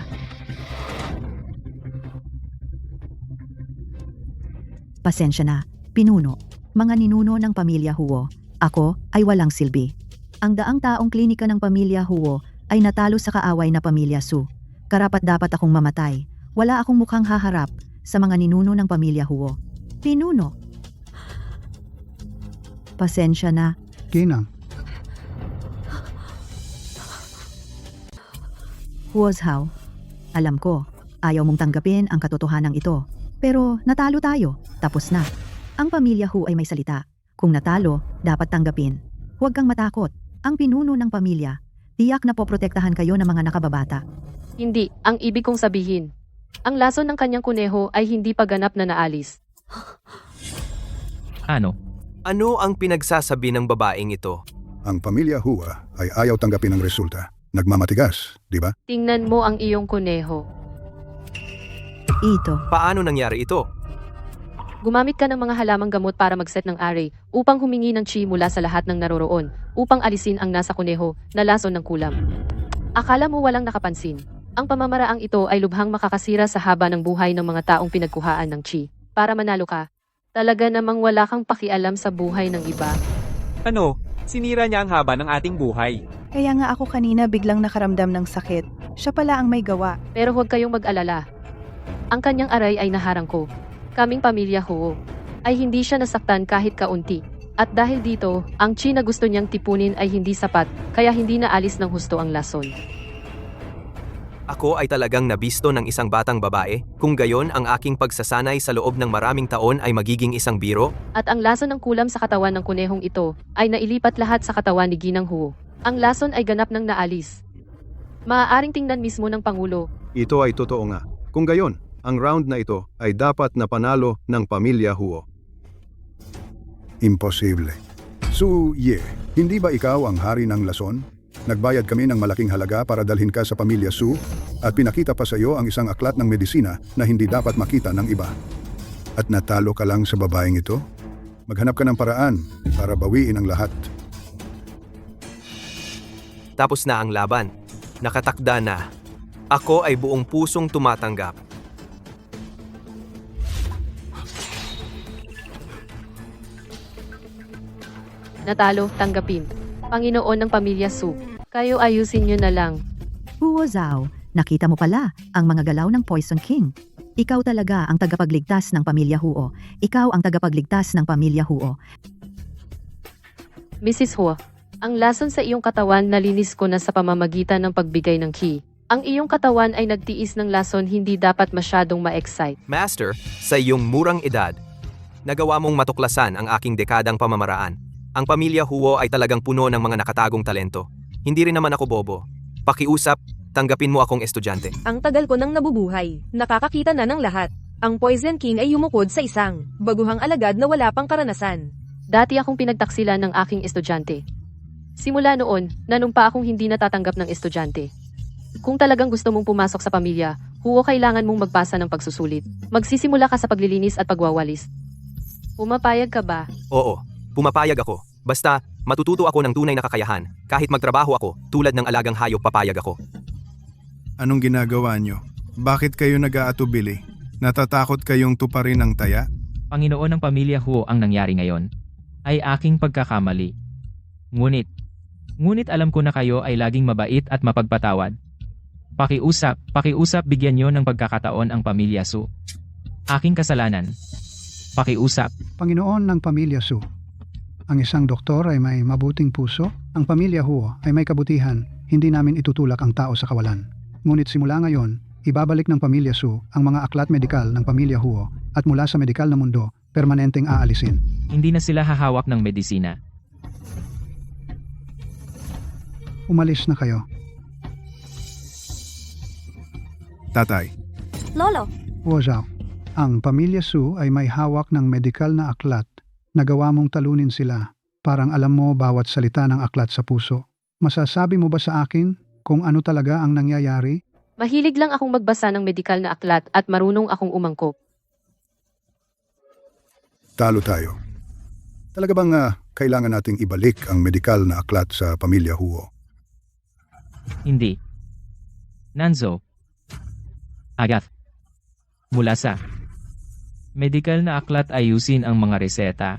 Pasensya na, pinuno. Mga ninuno ng pamilya Huo, ako ay walang silbi. Ang daang taong klinika ng pamilya Huo ay natalo sa kaaway na pamilya Su. Karapat-dapat akong mamatay. Wala akong mukhang haharap sa mga ninuno ng pamilya Huo. Pinuno. Pasensya na. Ginang, Huo's how? Alam ko, ayaw mong tanggapin ang katotohanan ito. Pero natalo tayo, tapos na. Ang pamilya Hu ay may salita. Kung natalo, dapat tanggapin. Huwag kang matakot. Ang pinuno ng pamilya, tiyak na poprotektahan kayo ng mga nakababata. Hindi, ang ibig kong sabihin. Ang lason ng kanyang kuneho ay hindi pa ganap na naalis. Ano? Ano ang pinagsasabi ng babaeng ito? Ang pamilya Hua ay ayaw tanggapin ang resulta. Nagmamatigas, di ba? Tingnan mo ang iyong kuneho. Ito. Paano nangyari ito? Gumamit ka ng mga halamang gamot para mag-set ng array upang humingi ng chi mula sa lahat ng naroroon upang alisin ang nasa kuneho na lason ng kulam. Akala mo walang nakapansin. Ang pamamaraang ito ay lubhang makakasira sa haba ng buhay ng mga taong pinagkuhaan ng chi. Para manalo ka, talaga namang wala kang pakialam sa buhay ng iba. Ano? Sinira niya ang haba ng ating buhay. Kaya nga ako kanina biglang nakaramdam ng sakit. Siya pala ang may gawa. Pero huwag kayong mag-alala. Ang kanyang aray ay naharang ko. Kaming pamilya Huo ay hindi siya nasaktan kahit kaunti. At dahil dito, ang chi na gusto niyang tipunin ay hindi sapat, kaya hindi naalis ng husto ang lason. Ako ay talagang nabisto ng isang batang babae, kung gayon ang aking pagsasanay sa loob ng maraming taon ay magiging isang biro. At ang lason ng kulam sa katawan ng kunehong ito ay nailipat lahat sa katawan ni Ginang Huo. Ang lason ay ganap ng naalis. Maaaring tingnan mismo ng Pangulo. Ito ay totoo nga. Kung gayon, ang round na ito ay dapat na panalo ng pamilya Huo. Imposible. Su Ye, hindi ba ikaw ang hari ng lason? Nagbayad kami ng malaking halaga para dalhin ka sa pamilya Su at pinakita pa sa iyo ang isang aklat ng medisina na hindi dapat makita ng iba. At natalo ka lang sa babaeng ito? Maghanap ka ng paraan para bawiin ang lahat. Tapos na ang laban. Nakatakda na. Ako ay buong pusong tumatanggap. Natalo, tanggapin. Panginoon ng pamilya Su, kayo ayusin niyo na lang. Huo Zhao, nakita mo pala ang mga galaw ng Poison King. Ikaw talaga ang tagapagligtas ng pamilya Huo. Ikaw ang tagapagligtas ng pamilya Huo. Mrs. Huo, ang lason sa iyong katawan nalinis ko na sa pamamagitan ng pagbigay ng ki. Ang iyong katawan ay nagtiis ng lason, hindi dapat masyadong ma-excite. Master, sa iyong murang edad, nagawa mong matuklasan ang aking dekadang pamamaraan. Ang pamilya Huo ay talagang puno ng mga nakatagong talento. Hindi rin naman ako bobo. Pakiusap, tanggapin mo akong estudyante. Ang tagal ko nang nabubuhay, nakakakita na ng lahat. Ang Poison King ay yumukod sa isang baguhang alagad na wala pang karanasan. Dati akong pinagtaksilan ng aking estudyante. Simula noon, nanumpa akong hindi natatanggap ng estudyante. Kung talagang gusto mong pumasok sa pamilya, Huo, kailangan mong magpasa ng pagsusulit. Magsisimula ka sa paglilinis at pagwawalis. Pumapayag ka ba? Oo, pumapayag ako. Basta, matututo ako ng tunay na kakayahan. Kahit magtrabaho ako, tulad ng alagang hayop papayag ako. Anong ginagawa nyo? Bakit kayo nag-aatubili? Natatakot kayong tuparin ang taya? Panginoon ng pamilya Huo, ang nangyari ngayon ay aking pagkakamali. Ngunit alam ko na kayo ay laging mabait at mapagpatawad. Pakiusap, bigyan niyo ng pagkakataon ang pamilya Su. Aking kasalanan. Pakiusap. Panginoon ng pamilya Su, ang isang doktor ay may mabuting puso, ang pamilya Huo ay may kabutihan, hindi namin itutulak ang tao sa kawalan. Ngunit simula ngayon, ibabalik ng pamilya Su ang mga aklat medikal ng pamilya Huo at mula sa medikal na mundo, permanenteng aalisin. Hindi na sila hahawak ng medisina. Umalis na kayo. Tatay, Lolo, Huo Zhao, ang pamilya Su ay may hawak ng medikal na aklat. Nagawa mong talunin sila. Parang alam mo bawat salita ng aklat sa puso. Masasabi mo ba sa akin kung ano talaga ang nangyayari? Mahilig lang akong magbasa ng medikal na aklat at marunong akong umangkop. Talo tayo. Talaga bang kailangan nating ibalik ang medikal na aklat sa pamilya Huo? Hindi. Nanzo. Agath. Mula sa medikal na aklat, ayusin ang mga reseta.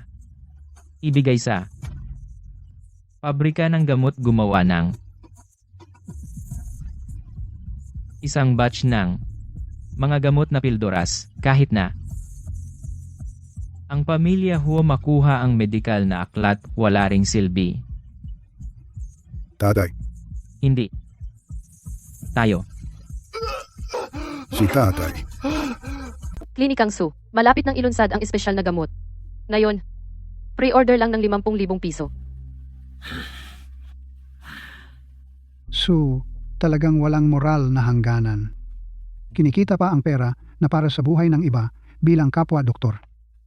Ibigay sa pabrika ng gamot, gumawa ng isang batch ng mga gamot na pildoras, kahit na ang pamilya Huo makuha ang medikal na aklat, wala ring silbi. Tatay, Hindi. Tayo. si tatay. Klinikang Su, malapit ng ilunsad ang espesyal na gamot. Ngayon, pre-order lang ng 50,000 piso. Su, talagang walang moral na hangganan. Kinikita pa ang pera na para sa buhay ng iba bilang kapwa doktor.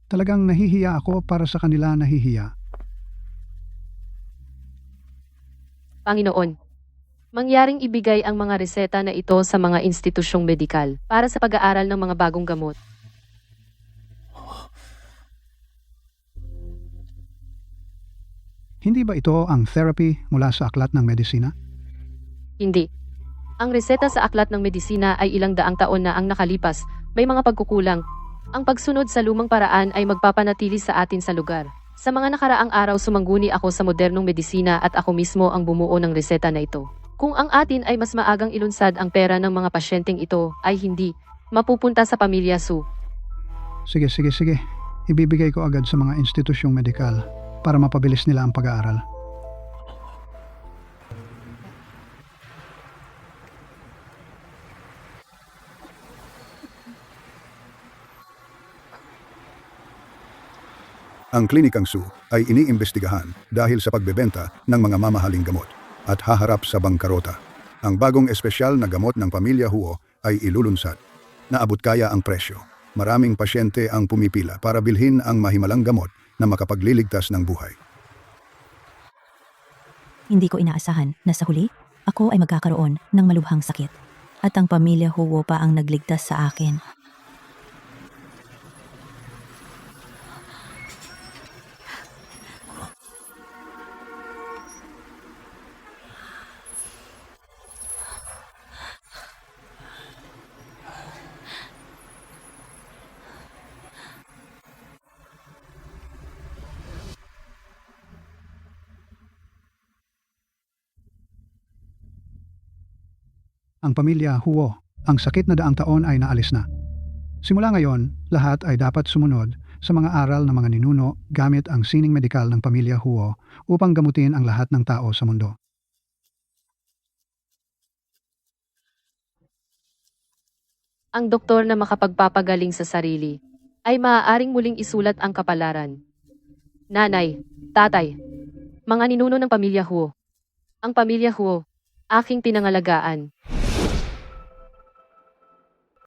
Talagang nahihiya ako para sa kanila nahihiya. Panginoon, mangyaring ibigay ang mga reseta na ito sa mga institusyong medikal para sa pag-aaral ng mga bagong gamot. Hindi ba ito ang therapy mula sa aklat ng medisina? Hindi. Ang reseta sa aklat ng medisina ay ilang daang taon na ang nakalipas, may mga pagkukulang. Ang pagsunod sa lumang paraan ay magpapanatili sa atin sa lugar. Sa mga nakaraang araw sumangguni ako sa modernong medisina at ako mismo ang bumuo ng reseta na ito. Kung ang atin ay mas maagang ilunsad ang pera ng mga pasyenteng ito, ay hindi mapupunta sa pamilya Su. Sige. Ibibigay ko agad sa mga institusyong medikal para mapabilis nila ang pag-aaral. Ang Klinikang Su ay iniimbestigahan dahil sa pagbebenta ng mga mamahaling gamot at haharap sa bangkarota. Ang bagong espesyal na gamot ng pamilya Huo ay ilulunsad. Naabot kaya ang presyo. Maraming pasyente ang pumipila para bilhin ang mahimalang gamot na makapagliligtas ng buhay. Hindi ko inaasahan na sa huli, ako ay magkakaroon ng malubhang sakit. At ang pamilya Huo pa ang nagligtas sa akin. Ang pamilya Huo, ang sakit na daang taon ay naalis na. Simula ngayon, lahat ay dapat sumunod sa mga aral ng mga ninuno gamit ang sining medikal ng pamilya Huo upang gamutin ang lahat ng tao sa mundo. Ang doktor na makapagpapagaling sa sarili ay maaaring muling isulat ang kapalaran. Nanay, tatay, mga ninuno ng pamilya Huo. Ang pamilya Huo, aking pinangalagaan.